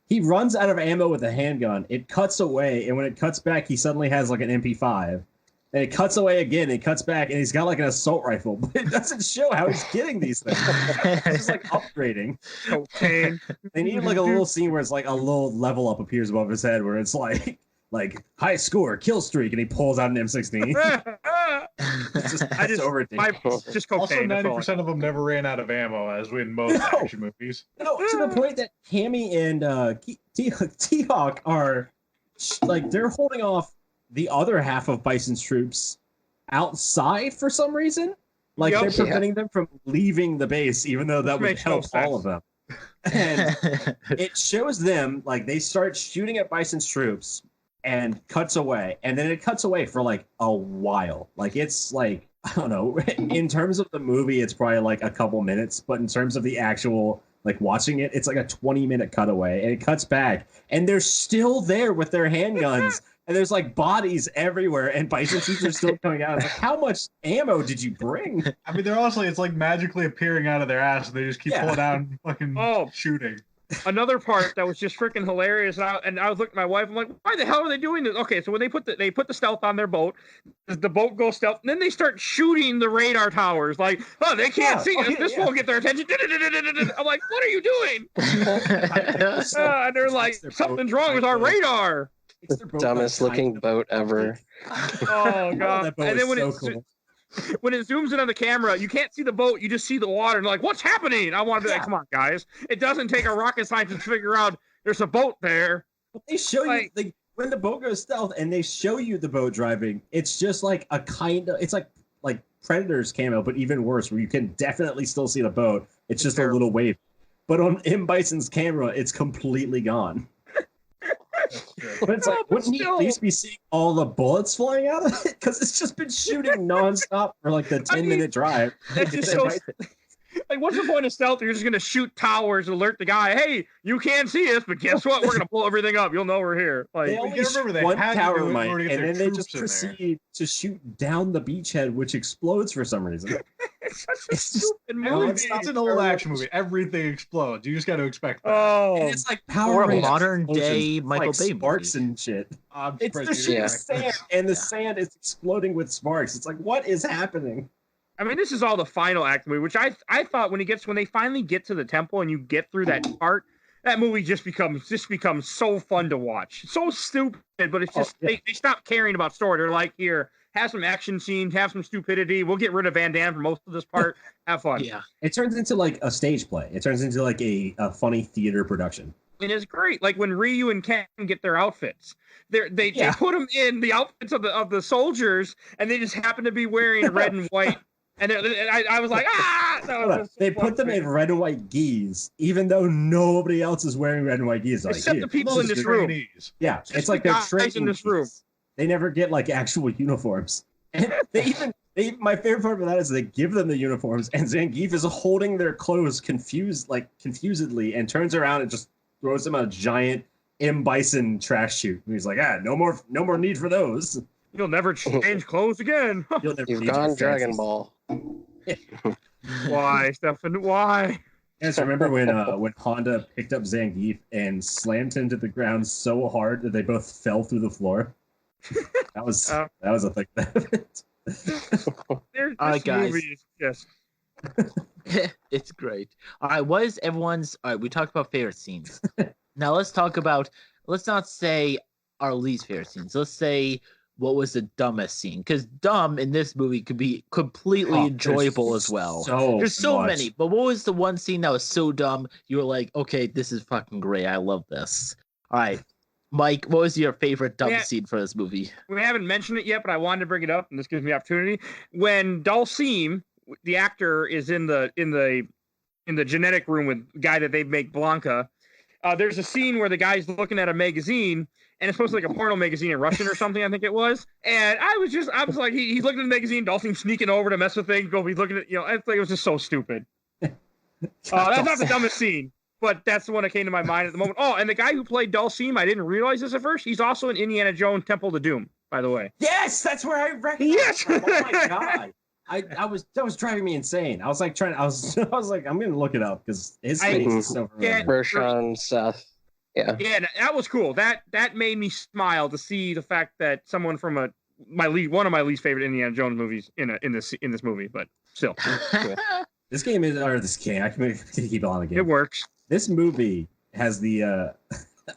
He runs out of ammo with a handgun. It cuts away, and when it cuts back, he suddenly has like an MP5. And it cuts away again, and it cuts back, and he's got like an assault rifle, but it doesn't show how he's getting these things. It's just like upgrading.
Cocaine.
They need like a little scene where it's like a little level up appears above his head, where it's like high score, kill streak, and he pulls out an M16. Just cocaine.
Also, 90% of them never ran out of ammo, as in most action movies.
No, to the point that Cammy and T-Hawk are like they're holding off the other half of Bison's troops outside for some reason. Like they're preventing them from leaving the base, even though that would help all of them. And it shows them like they start shooting at Bison's troops and cuts away, and then it cuts away for like a while. Like it's like, I don't know, in terms of the movie it's probably like a couple minutes, but in terms of the actual like watching it, it's like a 20-minute cutaway, and it cuts back and they're still there with their handguns. And there's like bodies everywhere, and Bison troops are still coming out. It's like, how much ammo did you bring?
I mean, they're also, it's like magically appearing out of their ass, and they just keep pulling out and fucking shooting.
Another part that was just freaking hilarious, and I was looking at my wife. I'm like, why the hell are they doing this? Okay, so when they put the stealth on their boat, the boat goes stealth, and then they start shooting the radar towers. Like, oh, they can't see us. This won't get their attention. I'm like, what are you doing? And they're like, something's wrong with our radar.
It's the dumbest looking boat ever.
Oh god! And then when it zooms in on the camera, you can't see the boat; you just see the water. And like, what's happening? I want to be like, come on, guys! It doesn't take a rocket scientist to figure out there's a boat there.
But they show you like when the boat goes stealth, and they show you the boat driving. It's just like a kind of, it's like Predator's camo, but even worse, where you can definitely still see the boat. It's just a little wave. But on M. Bison's camera, it's completely gone. But it's like, wouldn't he at least be seeing all the bullets flying out of it? Because it's just been shooting nonstop for like the 10-minute drive.
That's just so. Like, what's the point of stealth? You're just gonna shoot towers and alert the guy. Hey, you can't see us, but guess what? We're gonna pull everything up. You'll know we're here. Like,
they only shoot one tower mine, and then they just proceed to shoot down the beachhead, which explodes for some reason.
It's such a stupid movie.
It's an old action movie. Everything explodes. You just got to expect that.
Oh, and it's like Power Rangers,
modern day Michael Bay
sparks and shit. It's the shooting sand, and the sand is exploding with sparks. It's like, what is happening?
I mean, this is all the final act movie, which I thought when they finally get to the temple and you get through that part, that movie just becomes so fun to watch. So stupid, but it's just they stop caring about story. They're like, here, have some action scenes, have some stupidity. We'll get rid of Van Damme for most of this part. Have fun.
Yeah, it turns into like a stage play. It turns into like a funny theater production.
And it's great. Like when Ryu and Ken get their outfits, they put them in the outfits of the soldiers, and they just happen to be wearing red and white. And I was like,
they put them in red and white gis, even though nobody else is wearing red and white gis.
Except the people in this room.
Yeah, it's like they're training in this room. They never get like actual uniforms. And my favorite part of that is they give them the uniforms, and Zangief is holding their clothes confusedly, and turns around and just throws them a giant M. Bison trash chute. And he's like, no more need for those.
You'll never change clothes again.
You've gone Dragon Ball.
Why, Stefan? Why?
I just remember when Honda picked up Zangief and slammed him to the ground so hard that they both fell through the floor. That was a thing.
This movie is just. It's great. All right, what is everyone's? All right, we talked about favorite scenes. Now let's talk about. Let's not say our least favorite scenes. Let's say. What was the dumbest scene? Because dumb in this movie could be completely enjoyable as well. There's so many, but what was the one scene that was so dumb you were like, okay, this is fucking great. I love this. All right, Mike, what was your favorite dumb scene for this movie?
We haven't mentioned it yet, but I wanted to bring it up, and this gives me opportunity. When Dulcim, the actor, is in the genetic room with the guy that they make Blanca, there's a scene where the guy's looking at a magazine. And it's supposed to be like a porno magazine in Russian or something, I think it was. And I was like, he's looking at the magazine, Dulcim sneaking over to mess with things, he's looking at, I think it was just so stupid. That's not the dumbest scene, but that's the one that came to my mind at the moment. Oh, and the guy who played Dulcim, I didn't realize this at first. He's also in Indiana Jones Temple of Doom, by the way.
Yes, that's where I recognized him. Oh my god. That was driving me insane. I was like I'm gonna look it up because his face is so familiar.
Bershon Seth. Yeah,
that was cool. That made me smile to see the fact that someone from a one of my least favorite Indiana Jones movies in this movie, but still.
This game is, or this game, I can keep on again.
It works.
This movie has the,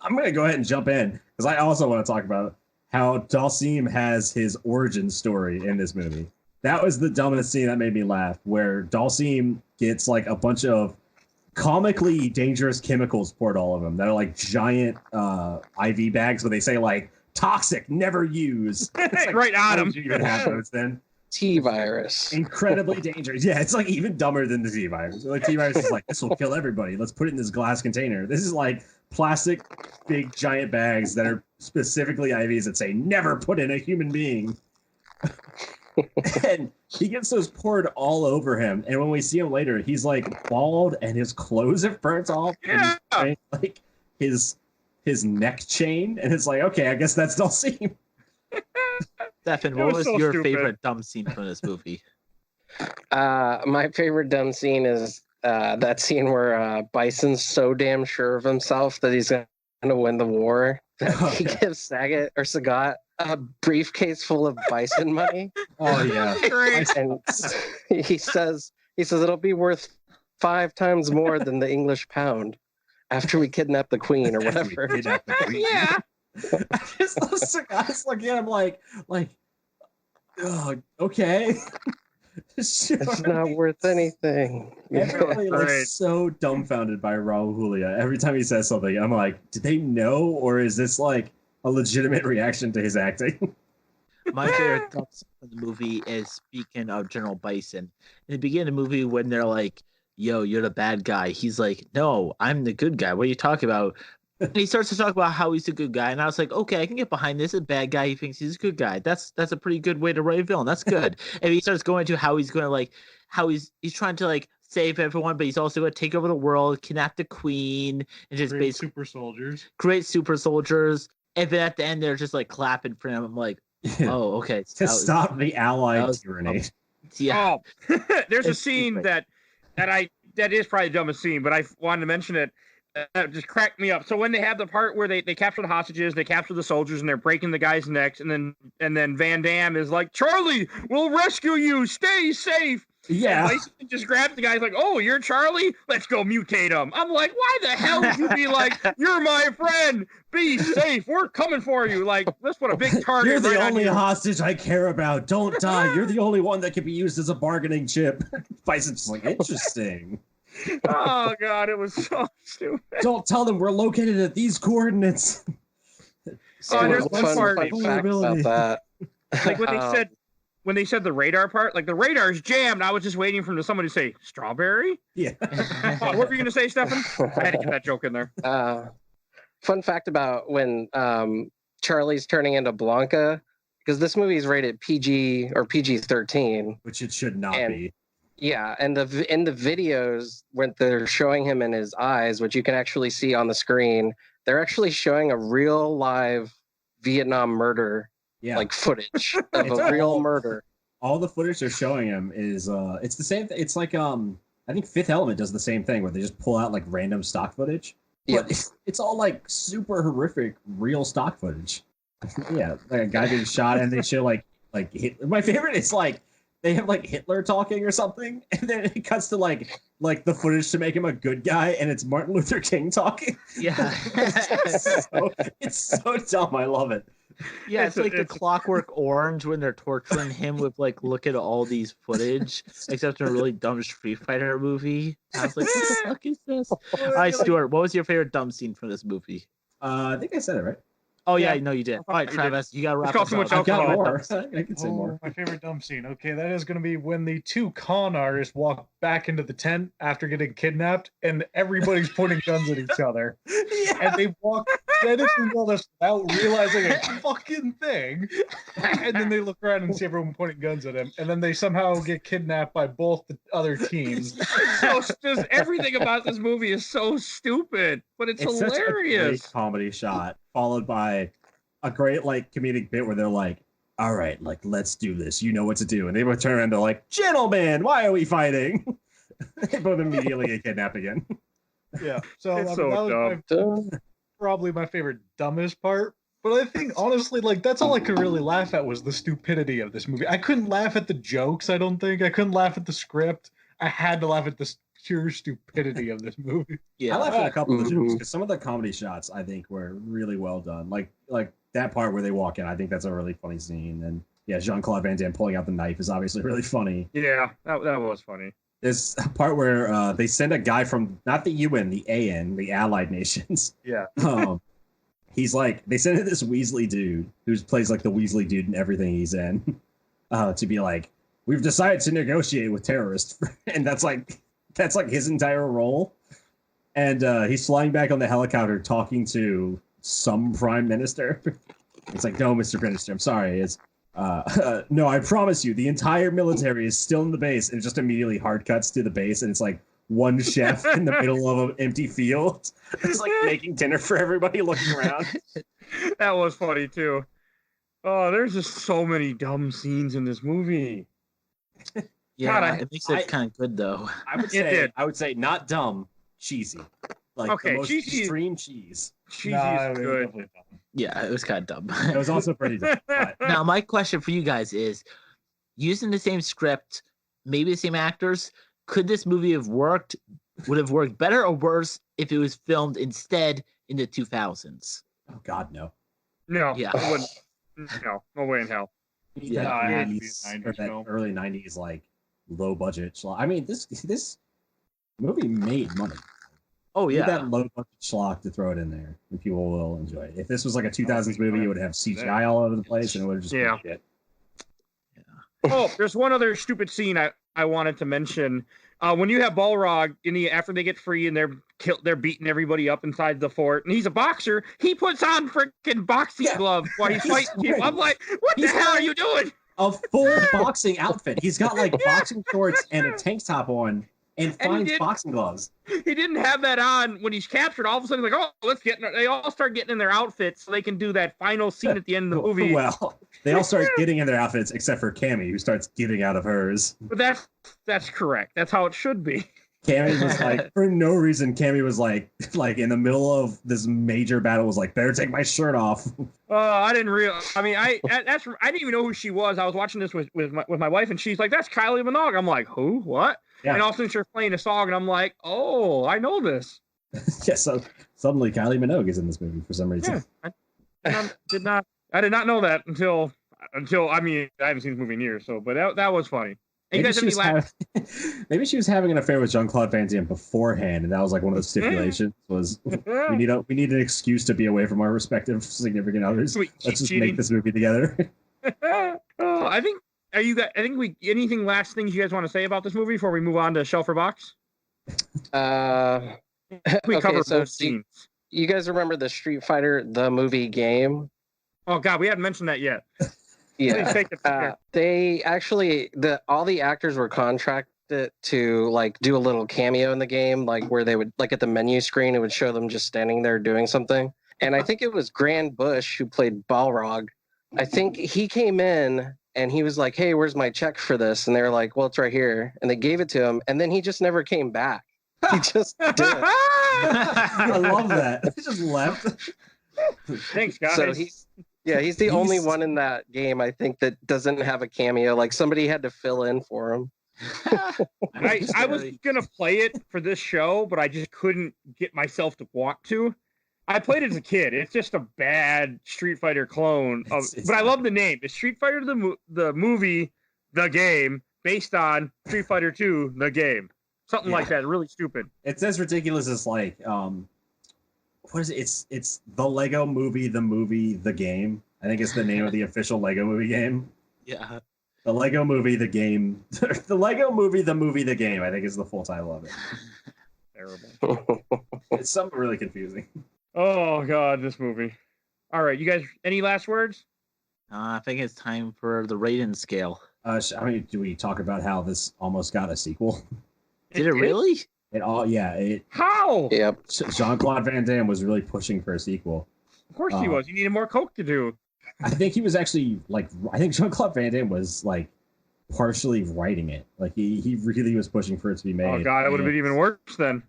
I'm going to go ahead and jump in, because I also want to talk about how Dalsim has his origin story in this movie. That was the dumbest scene that made me laugh, where Dalsim gets like a bunch of comically dangerous chemicals poured all of them that are like giant IV bags where they say like, toxic, never use. Like,
right on him.
You even have those then?
T-virus.
Incredibly dangerous. Yeah, it's like even dumber than the T-virus. Like T-virus is like, this will kill everybody. Let's put it in this glass container. This is like plastic, big, giant bags that are specifically IVs that say never put in a human being. And he gets those poured all over him. And when we see him later, he's like bald and his clothes have burnt off.
Yeah.
And he's like his neck chain. And it's like, okay, I guess that's Dalsim.
Stefan, what was
so
your
stupid.
favorite dumb scene from this movie?
My favorite dumb scene is that scene where Bison's so damn sure of himself that he's going to win the war that he gives Sagat a briefcase full of Bison money.
Oh yeah.
Great.
And he says it'll be worth 5 times more than the English pound after we kidnap the queen or whatever.
Yeah.
I just love Sagat's looking at him like, oh, okay. Sure.
It's not worth anything.
Everybody like
Right.
so dumbfounded by Raul Julia. Every time he says something, I'm like, did they know, or is this like a legitimate reaction to his acting?
My favorite dumb scene from the movie is, speaking of General Bison, in the beginning of the movie when they're like, yo, you're the bad guy. He's like, no, I'm the good guy. What are you talking about? And he starts to talk about how he's a good guy, and I was like, okay, I can get behind this. A bad guy, he thinks he's a good guy. That's a pretty good way to write a villain. That's good. And he starts going to how he's going to like, how he's trying to like save everyone, but he's also going to take over the world, kidnap the queen, and just
Great
basically
super soldiers.
create super soldiers. And then at the end, they're just like clapping for him. I'm like, oh, okay.
To stop the Allied tyranny.
Yeah.
Oh, there's a
It's
scene
stupid.
that is probably the dumbest scene, but I wanted to mention it. It just cracked me up. So when they have the part where they capture the hostages, they capture the soldiers, and they're breaking the guys' necks, and then Van Damme is like, Charlie, we'll rescue you. Stay safe.
Yeah.
And Bison just grabs the guy's like, oh, you're Charlie? Let's go mutate him. I'm like, why the hell would you be like, you're my friend. Be safe. We're coming for you. Like, let's put a big target.
You're the
right on
only
you.
hostage I care about. Don't die. You're the only one that can be used as a bargaining chip. Bison's just like, interesting.
Oh, God, it was so stupid.
Don't tell them we're located at these coordinates.
Oh, there's one
fun
part-
fact about that.
Like when they said the radar part, like the radar's jammed. I was just waiting for somebody to say strawberry.
Yeah.
What were you gonna say, Stefan? I had to get that joke in there.
Fun fact about when Charlie's turning into Blanca, because this movie is rated PG or PG-13.
Which it should not
And-
be.
Yeah, and in the videos when they're showing him in his eyes, which you can actually see on the screen, they're actually showing a real live Vietnam murder,
Yeah.
like footage of
It's
a real
all-
murder.
All the footage they're showing him is it's the same it's like I think Fifth Element does the same thing where they just pull out like random stock footage.
Yeah.
But it's all like super horrific real stock footage. Yeah, like a guy being shot and they show like my favorite is like they have like Hitler talking or something, and then it cuts to like the footage to make him a good guy, and it's Martin Luther King talking.
Yeah.
It's so dumb. I love it.
Yeah, it's like the
it's-
Clockwork Orange when they're torturing him with like, look at all these footage, except in a really dumb Street Fighter movie. I was like, what the fuck is this? All right, Stuart, what was your favorite dumb scene from this movie?
I think I said it right.
Oh yeah,
Yeah.
I know you did. All right,
You did.
Travis, you got to wrap
It's
us
called too
up.
much
I've got
alcohol.
more. I can say more.
My favorite dumb scene. Okay, that is going to be when the 2 con artists walk back into the tent after getting kidnapped, and everybody's pointing guns at each other, and they walk dead into all this without realizing a fucking thing, and then they look around and see everyone pointing guns at him, and then they somehow get kidnapped by both the other teams.
So just everything about this movie is so stupid, but it's
It's such a great
hilarious.
comedy shot, followed by a great like comedic bit where they're like, "All right, like let's do this. You know what to do." And they would turn around to like, "Gentlemen, why are we fighting?" They both immediately get kidnapped again.
Yeah, so
It's
I mean,
so
that was
dumb.
probably my favorite dumbest part. But I think honestly, like that's all I could really laugh at was the stupidity of this movie. I couldn't laugh at the jokes. I don't think I couldn't laugh at the script. I had to laugh at the pure stupidity of this movie.
Yeah.
I laughed at a couple of the jokes
Mhm.
because some of the comedy shots I think were really well done. Like that part where they walk in, I think that's a really funny scene. And yeah, Jean-Claude Van Damme pulling out the knife is obviously really funny.
Yeah, that was funny.
There's a part where they send a guy from not the UN, the AN, the Allied Nations.
Yeah.
He's like, they send in this Weasley dude who plays like the Weasley dude in everything he's in, to be like, we've decided to negotiate with terrorists, and that's like his entire role. And he's flying back on the helicopter talking to some prime minister. It's like, no, Mr. Minister, I'm sorry. It's no, I promise you, the entire military is still in the base, and it just immediately hard cuts to the base, and it's like one chef in the middle of an empty field. It's like making dinner for everybody looking around.
That was funny too. Oh, there's just so many dumb scenes in this movie.
Yeah,
God,
it makes it kind of good though.
I would say not dumb, cheesy. Like
Okay,
the most
cheesy-
extreme cheese.
Cheesy
Nah,
is
it was
good.
definitely dumb.
Yeah, it was kind of
It
dumb.
was also pretty dumb. But
Now, my question for you guys is, using the same script, maybe the same actors, could this movie have worked? Would have worked better or worse if it was filmed instead in the 2000s?
oh God, no.
No,
Yeah.
it wouldn't. No way in hell.
Yeah.
That
it had to be a
90s,
90s
or that
film.
early 90s, like low budget schlock. I mean, this movie made money.
Oh
Need
yeah,
that low budget schlock to throw it in there, and people will enjoy it. If this was like a 2000s movie, it would have CGI all over the place, and it would have just been
Yeah.
shit.
Oh, there's one other stupid scene I wanted to mention. When you have Balrog after they get free and they're beating everybody up inside the fort, and he's a boxer, he puts on freaking boxing gloves while he's fighting people. I'm like, what the hell are you doing?
A full boxing outfit. He's got like boxing shorts and a tank top on, and
he
fine
did-
boxing gloves.
He didn't have that on when he's captured. All of a sudden, he's like, oh, they all start getting in their outfits so they can do that final scene at the end of the movie.
Well, they all start getting in their outfits except for Cammy, who starts getting out of hers.
But that's correct. That's how it should be.
Cammy was like, for no reason, Cammy was like in the middle of this major battle, was like, better take my shirt off.
I didn't realize. I mean, I didn't even know who she was. I was watching this with my wife, and she's like, "That's Kylie Minogue." I'm like, "Who? What?"
Yeah.
And all of a sudden, she's playing a song, and I'm like, "Oh, I know this."
Yeah, so suddenly Kylie Minogue is in this movie for some reason.
Yeah, I did not know that until I mean, I haven't seen this movie in years. So, but that was funny. And you guys have any last?
Maybe she was having an affair with Jean-Claude Van Damme beforehand, and that was like one of the stipulations was we need an excuse to be away from our respective significant others.
Sweet,
Let's just
cheating.
make this movie together.
I think. Are you guys? I think anything last things you guys want to say about this movie before we move on to Shelf or Box? We
Okay,
covered
so
both scenes.
you guys remember the Street Fighter the movie game?
Oh God, we haven't mentioned that yet. Please
Yeah.
take it from here.
They actually all the actors were contracted to like do a little cameo in the game, like where they would like at the menu screen, it would show them just standing there doing something. And I think it was Grand Bush who played Balrog. I think he came in and he was like, "Hey, where's my check for this?" And they were like, "Well, it's right here." And they gave it to him, and then he just never came back. He just did it.
I love that. He just left.
Thanks, guys.
So he's the only one in that game, I think, that doesn't have a cameo. Like somebody had to fill in for him.
I was gonna play it for this show, but I just couldn't get myself to want to. I played it as a kid. It's just a bad Street Fighter clone. But I love the name. It's Street Fighter the movie, the game, based on Street Fighter 2, the game. Something like that. Really stupid.
It's as ridiculous as like what is it? It's the Lego movie, the game. I think it's the name of the official Lego movie game.
yeah.
The Lego movie, the game. The Lego movie, the game, I think is the full title of it.
Terrible.
It's something really confusing.
Oh God, this movie. All right, you guys. Any last words?
I think it's time for the rating scale.
I mean, do we talk about how this almost got a sequel?
Did it really?
How?
Yep.
Jean-Claude Van Damme was really pushing for a sequel.
Of course he was. You needed more coke to do.
I think he was actually like, I think Jean-Claude Van Damme was like partially writing it. Like he really was pushing for it to be made.
Oh God, it would have been even worse then.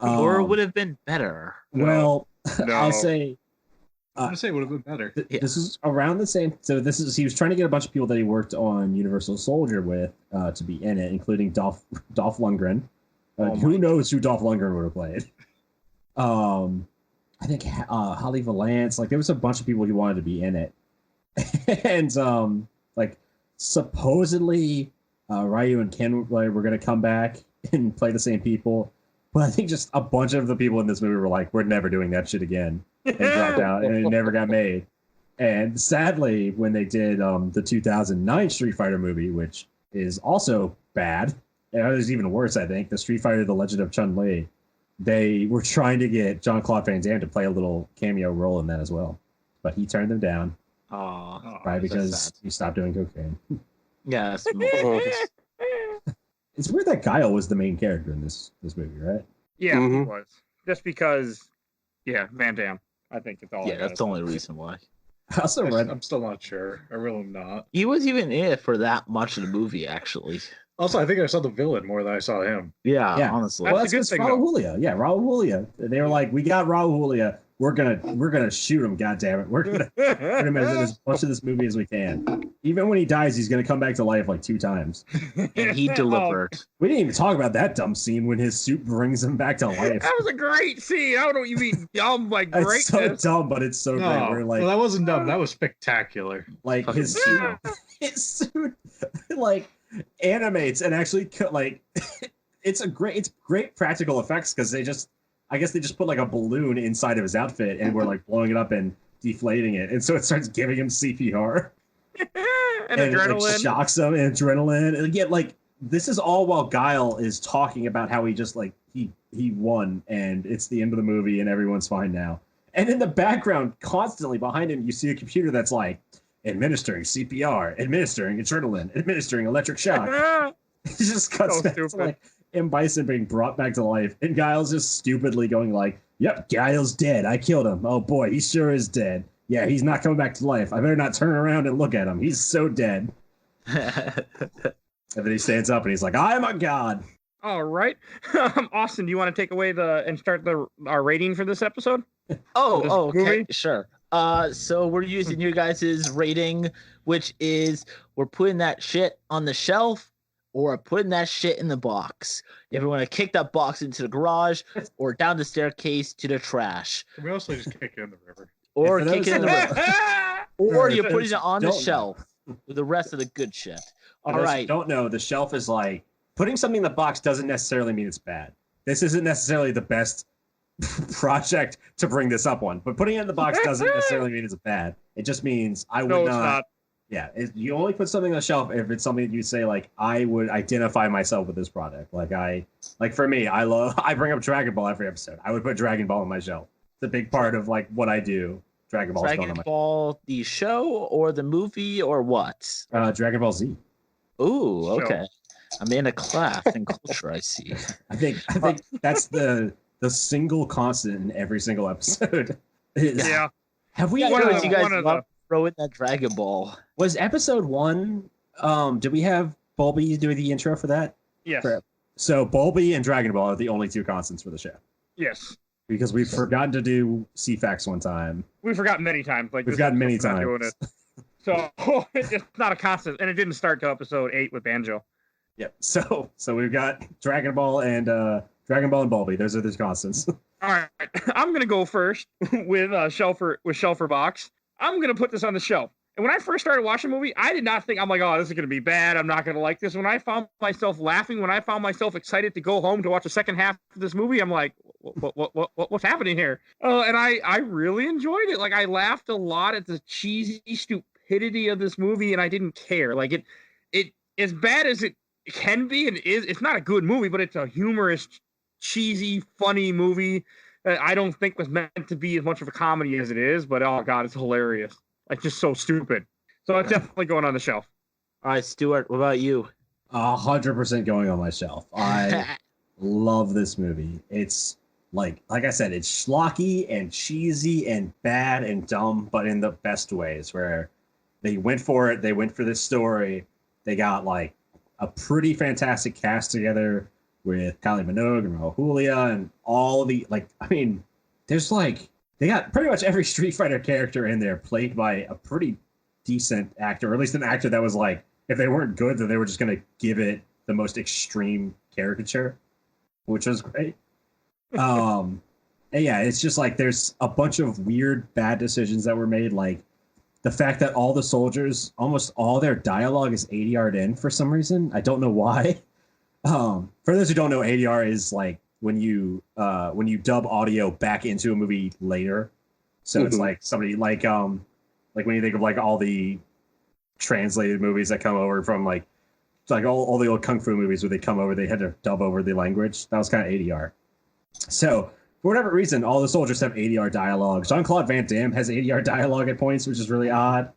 Or it would have been better.
Well,
No.
I'll say
I'm gonna say it would have been better.
This is around the same. So he was trying to get a bunch of people that he worked on Universal Soldier with to be in it, including Dolph Lundgren. Who knows who Dolph Lundgren would have played? I think Holly Valance. Like there was a bunch of people he wanted to be in it, and like supposedly Ryu and Ken were going to come back and play the same people, but I think just a bunch of the people in this movie were like, "We're never doing that shit again," and dropped out, and it never got made. And sadly, when they did the 2009 Street Fighter movie, which is also bad, and it was even worse, I think, the Street Fighter: The Legend of Chun-Li. They were trying to get Jean-Claude Van Damme to play a little cameo role in that as well, but he turned them down. Probably because he stopped doing cocaine.
Yeah,
it's weird that Guile was the main character in this movie, right?
Yeah, he was. Just because, Van Damme. I think it's all.
Yeah, that's the only reason why.
I also read.
I'm still not sure. I really am not.
He was even in it for that much of the movie, actually.
Also, I think I saw the villain more than I saw him.
Yeah. Honestly.
Well, that's because Raul Julia. Yeah, Raul Julia. They were like, we got Raul Julia. We're gonna shoot him. God damn it. We're gonna put him as much of this movie as we can. Even when he dies, he's gonna come back to life like 2 times.
And he delivered.
We didn't even talk about that dumb scene when his suit brings him back to life.
That was a great scene. I don't know what you mean dumb, like great.
It's so dumb, but it's so great. We're like,
well, that wasn't dumb. That was spectacular.
Like his suit, like animates and actually like it's great practical effects because I guess they just put like a balloon inside of his outfit and we're like blowing it up and deflating it, and so it starts giving him CPR
and adrenaline.
It, like, shocks him and adrenaline, and again, like this is all while Guile is talking about how he just like he won and it's the end of the movie and everyone's fine now. And in the background, constantly behind him, you see a computer that's like administering CPR, administering adrenaline, administering electric shock. It just cuts back to like M. Bison being brought back to life, and Guile's just stupidly going like, "Yep, Guile's dead. I killed him. Oh boy, he sure is dead. Yeah, he's not coming back to life. I better not turn around and look at him. He's so dead." And then he stands up and he's like, "I'm a god."
All right, Austen, do you want to take away and start our rating for this episode?
Okay, movie? Sure. So we're using you guys' rating, which is we're putting that shit on the shelf or putting that shit in the box. If we want to kick that box into the garage or down the staircase to the trash.
We also just kick it in the river.
Or kick it in the river. Or you're putting it on the shelf with the rest of the good shit. All right.
Don't know. The shelf is like putting something in the box doesn't necessarily mean it's bad. This isn't necessarily the best project to bring this up on, but putting it in the box doesn't necessarily mean it's bad. It just means I would not. Yeah, you only put something on the shelf if it's something that you say like I would identify myself with this product. Like for me, I bring up Dragon Ball every episode. I would put Dragon Ball on my shelf. It's a big part of like what I do. Dragon
Ball, the show or the movie or what?
Dragon Ball Z.
Ooh, okay. I'm in a class in culture. I see.
I think that's the single constant in every single episode.
Yeah.
Have we? You guys love throw in that Dragon Ball?
Was episode 1? Did we have Bulby do the intro for that?
Yes.
So Bulby and Dragon Ball are the only 2 constants for the show.
Yes.
Because we've forgotten to do CFAX one time.
We've forgotten many times. Like
we've forgotten many times. Doing it.
So it's not a constant, and it didn't start till episode 8 with Banjo.
Yep. So we've got Dragon Ball and Bulby. Those are the constants.
All right, I'm gonna go first with Shelfer Box. I'm gonna put this on the shelf. And when I first started watching the movie, I did not think, I'm like, oh, this is gonna be bad. I'm not gonna like this. When I found myself laughing, when I found myself excited to go home to watch the second half of this movie, I'm like, what's happening here? And I really enjoyed it. Like I laughed a lot at the cheesy stupidity of this movie, and I didn't care. Like it as bad as it can be, and it's not a good movie, but it's a humorous, cheesy, funny movie that I don't think was meant to be as much of a comedy as it is, but oh god, it's hilarious. Like just so stupid. So it's definitely going on the shelf.
All right, Stuart, what about you?
100% going on my shelf. I love this movie. It's like I said, it's schlocky and cheesy and bad and dumb, but in the best ways, where they went for it. They went for this story. They got like a pretty fantastic cast together with Kylie Minogue and Raul Julia and all the there's like they got pretty much every Street Fighter character in there played by a pretty decent actor, or at least an actor that was like, if they weren't good, then they were just going to give it the most extreme caricature, which was great. And yeah, it's just like there's a bunch of weird, bad decisions that were made. Like the fact that all the soldiers, almost all their dialogue is ADR'd in for some reason. I don't know why. For those who don't know, ADR is like when you dub audio back into a movie later. So it's like somebody like when you think of like all the translated movies that come over from like all the old kung fu movies where they come over, they had to dub over the language. That was kind of ADR. So for whatever reason, all the soldiers have ADR dialogue. Jean-Claude Van Damme has ADR dialogue at points, which is really odd.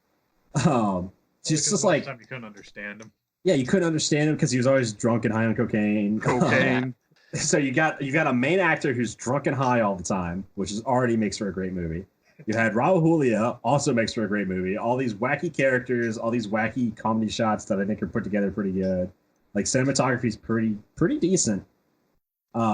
It's just like
time you couldn't understand him.
Yeah, you couldn't understand him because he was always drunk and high on cocaine. So you got a main actor who's drunk and high all the time, which already makes for a great movie. You had Raul Julia, also makes for a great movie. All these wacky characters, all these wacky comedy shots that I think are put together pretty good. Like cinematography is pretty decent.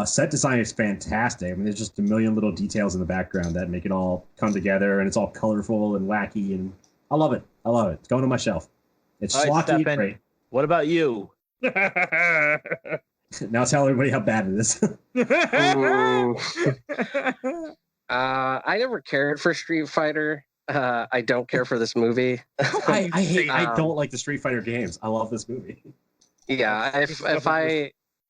Set design is fantastic. I mean, there's just a million little details in the background that make it all come together, and it's all colorful and wacky, and I love it. It's going on my shelf. It's schlocky, great.
What about you?
Now tell everybody how bad it is.
I never cared for Street Fighter. I don't care for this movie.
I don't like the Street Fighter games. I love this movie.
Yeah,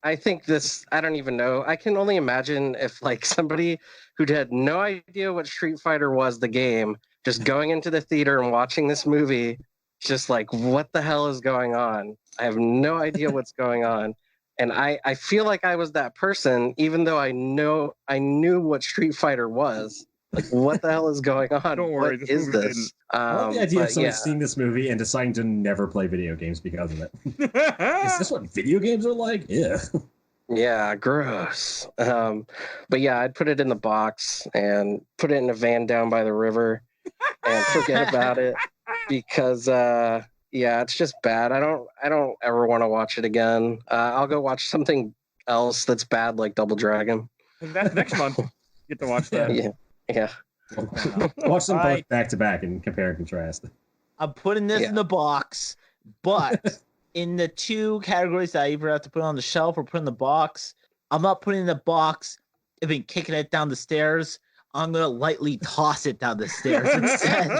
I think this, I don't even know. I can only imagine if like somebody who had no idea what Street Fighter was, the game, just going into the theater and watching this movie, just like, what the hell is going on? I have no idea what's going on. And I feel like I was that person, even though I knew what Street Fighter was. Like, what the hell is going on?
Don't worry,
what is this?
I love the idea of someone seeing this movie and deciding to never play video games because of it. Is this what video games are like? Yeah.
Yeah, gross. But yeah, I'd put it in the box and put it in a van down by the river and forget about it because yeah, it's just bad. I don't ever want to watch it again. I'll go watch something else that's bad, like Double Dragon.
That's next month. Get to watch that.
Yeah.
Watch them both back to back and compare and contrast.
I'm putting this in the box, but in the two categories that I either have to put on the shelf or put in the box, I'm not putting in the box. I've been kicking it down the stairs. I'm gonna lightly toss it down the stairs instead.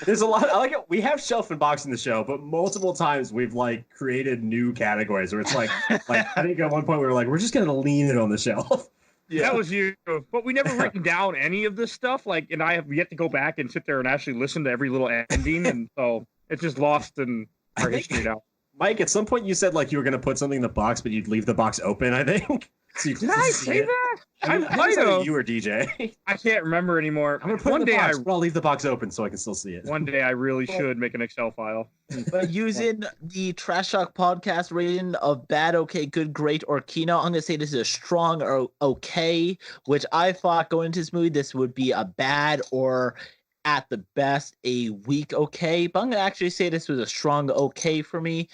There's a lot. I like it. We have shelf and box in the show, but multiple times we've like created new categories where it's like I think at one point we were like, we're just gonna lean it on the shelf.
Yeah, that was you. But we never written down any of this stuff. Like, and I have yet to go back and sit there and actually listen to every little ending, and so it's just lost in our history now.
Mike, at some point you said like you were gonna put something in the box, but you'd leave the box open. I think. So
Did I say that?
I might have. You were DJ.
I can't remember anymore.
I'm gonna put it in the box, but I'll leave the box open so I can still see it.
One day I really should make an Excel file.
But using the Trash Talk podcast rating of bad, okay, good, great, or Kino, I'm gonna say this is a strong or okay, which I thought going into this movie this would be a bad or at the best a weak okay. But I'm gonna actually say this was a strong okay for me.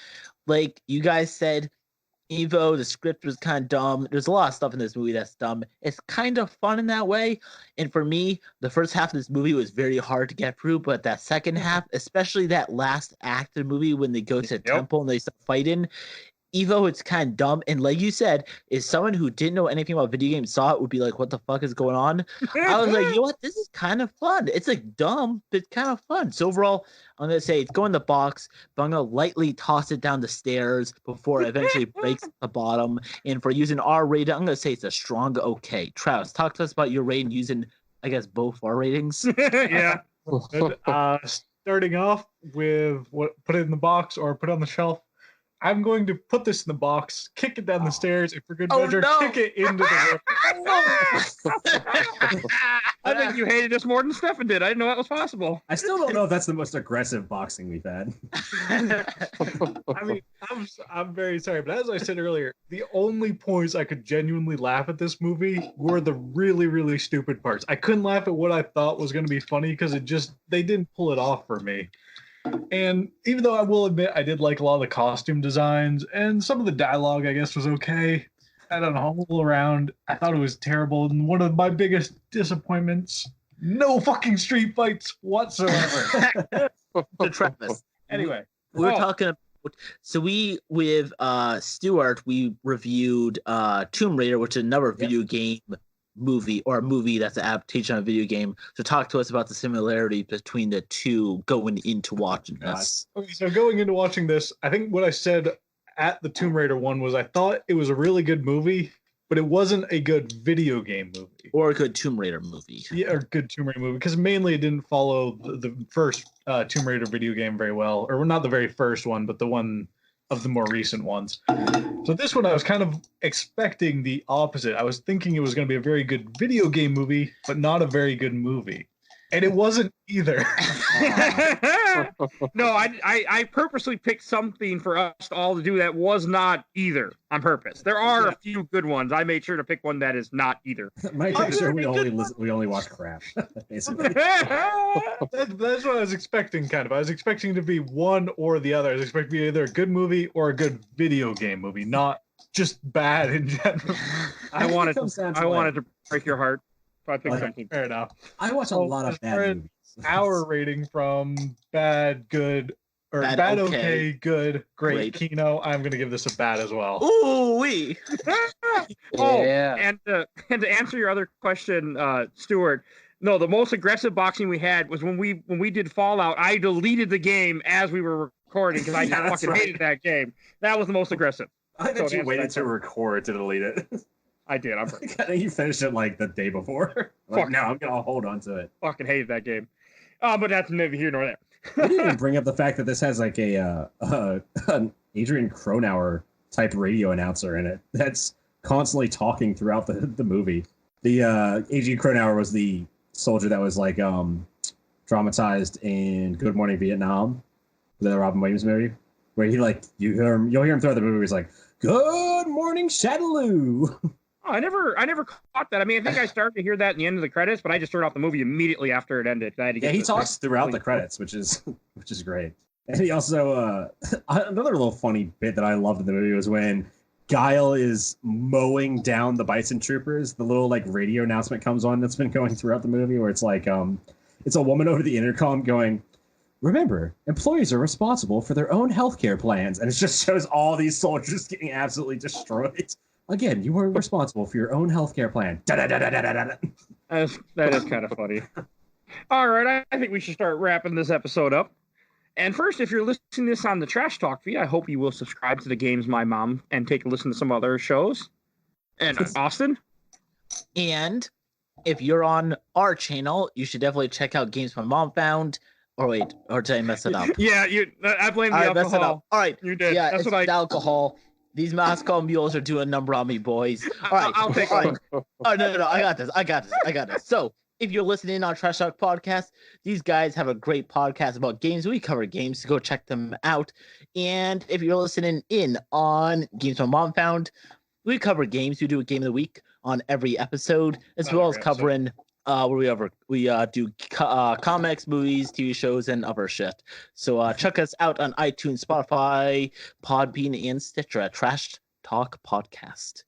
Like you guys said, Evo, the script was kind of dumb. There's a lot of stuff in this movie that's dumb. It's kind of fun in that way. And for me, the first half of this movie was very hard to get through, but that second half, especially that last act of the movie when they go to the temple and they start fighting, Evo, it's kind of dumb. And like you said, if someone who didn't know anything about video games saw it, would be like, what the fuck is going on? I was like, you know what? This is kind of fun. It's like dumb, but kind of fun. So overall, I'm going to say it's going in the box, but I'm going to lightly toss it down the stairs before it eventually breaks the bottom. And for using R rating, I'm going to say it's a strong okay. Travis, talk to us about your rating using, I guess, both R ratings.
Yeah.
Starting off with put it in the box or put it on the shelf. I'm going to put this in the box, kick it down the stairs, and for good measure, kick it into the river.
I think you hated us more than Stefan did. I didn't know that was possible.
I still don't know if that's the most aggressive boxing we've had.
I mean, I'm very sorry, but as I said earlier, the only points I could genuinely laugh at this movie were the really, really stupid parts. I couldn't laugh at what I thought was going to be funny because they didn't pull it off for me. And even though I will admit I did like a lot of the costume designs and some of the dialogue, I guess, was okay. I don't know, all around, I thought it was terrible. And one of my biggest disappointments, no fucking street fights whatsoever.
So Travis,
Anyway,
we were talking about, so we with Stuart, we reviewed Tomb Raider, which is another video game movie, or a movie that's an adaptation of a video game. So talk to us about the similarity between the two going into watching this.
Okay, so going into watching this, I think what I said at the Tomb Raider one was I thought it was a really good movie, but it wasn't a good video game movie.
Or a good Tomb Raider movie.
Yeah, or good Tomb Raider movie, because mainly it didn't follow the first Tomb Raider video game very well, or not the very first one, but the one of the more recent ones. So this one I was kind of expecting the opposite. I was thinking it was going to be a very good video game movie, but not a very good movie. And it wasn't either.
No, I purposely picked something for us all to do that was not either on purpose. There are a few good ones. I made sure to pick one that is not either.
Make sure we only watch crap, basically.
That's what I was expecting, kind of. I was expecting to be one or the other. I was expecting to be either a good movie or a good video game movie, not just bad in general.
I wanted to break your heart. So I picked something.
Fair enough.
I watch a lot of bad movies.
Our rating from bad, good, or bad, okay, good, great, Kino. I'm going to give this a bad as well.
Ooh wee.
And to answer your other question, Stuart, no, the most aggressive boxing we had was when we did Fallout. I deleted the game as we were recording because I fucking hated that game. That was the most aggressive.
I thought you waited to record to delete it.
I did. I
think you finished it like the day before. Like, no, I'm gonna hold on to it.
Fucking hated that game. But that's neither here nor there.
I didn't even bring up the fact that this has like an Adrian Cronauer type radio announcer in it that's constantly talking throughout the movie. The Adrian Cronauer was the soldier that was like dramatized in Good Morning Vietnam, the Robin Williams movie, where he like you'll hear him throughout the movie. He's like, "Good morning, Shadaloo."
Oh, I never caught that. I mean, I think I started to hear that in the end of the credits, but I just turned off the movie immediately after it ended.
He talks throughout the credits, which is great. And he also another little funny bit that I loved in the movie was when Guile is mowing down the Bison Troopers. The little like radio announcement comes on that's been going throughout the movie, where it's like it's a woman over the intercom going, "Remember, employees are responsible for their own healthcare plans," and it just shows all these soldiers getting absolutely destroyed. Again, you are responsible for your own healthcare plan.
That is kind of funny. All right, I think we should start wrapping this episode up. And first, if you're listening to this on the Trash Talk feed, I hope you will subscribe to the Games My Mom and take a listen to some other shows. And Austen?
And if you're on our channel, you should definitely check out Games My Mom Found. Or wait, or did I mess it up?
Yeah, I blame the alcohol.
Mess it up. All right,
you did.
Yeah, it's alcohol. These Moscow mules are doing a number on me, boys. All right.
I'll take it.
Oh, no. I got this. So, if you're listening on Trash Talk Podcast, these guys have a great podcast about games. We cover games, so go check them out. And if you're listening in on Games My Mom Found, we cover games. We do a game of the week on every episode, as well as covering where we do comics, movies, TV shows, and other shit. So check us out on iTunes, Spotify, Podbean, and Stitcher at Trash Talk Podcast.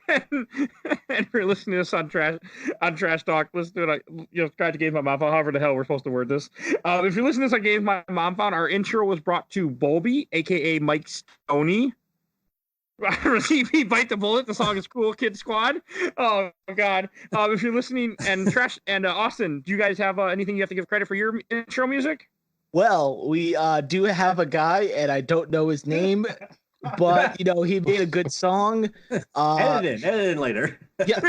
And for listening to us on Trash Talk, listen to it. Try to Games My Mom Found. However the hell we're supposed to word this. If you're listening to this on Games My Mom Found, our intro was brought to Bolby, aka Mike Stoney. He Bite the Bullet. The song is Cool Kid Squad. Oh God! If you're listening, and Trash and Austen, do you guys have anything you have to give credit for your intro music?
Well, we do have a guy, and I don't know his name, but he made a good song.
Edit in later.
Yeah,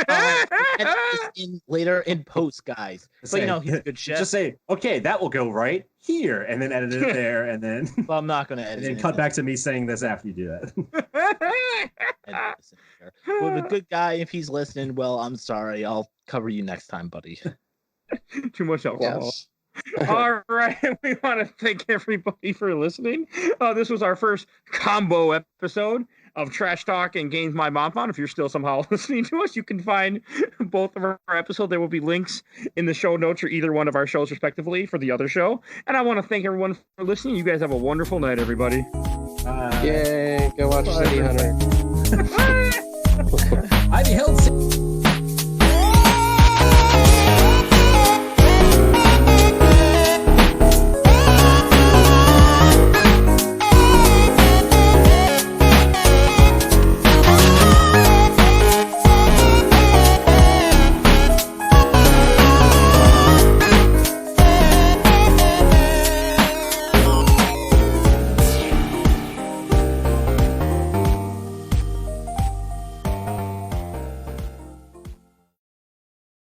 edit in later in post, guys. But he's a good chef.
Just say, okay, that will go right here, and then edit it there, and then.
Well, I'm not going to edit.
And then cut back to me saying this after you do that.
Well, the good guy, if he's listening, well, I'm sorry. I'll cover you next time, buddy.
Too much alcohol.
Yes.
All right, we want to thank everybody for listening. This was our first combo episode of Trash Talk and Games My Mom Found. If you're still somehow listening to us, you can find both of our episodes. There will be links in the show notes for either one of our shows, respectively, for the other show. And I want to thank everyone for listening. You guys have a wonderful night, everybody.
Yay! Go watch City Hunter.
I beheld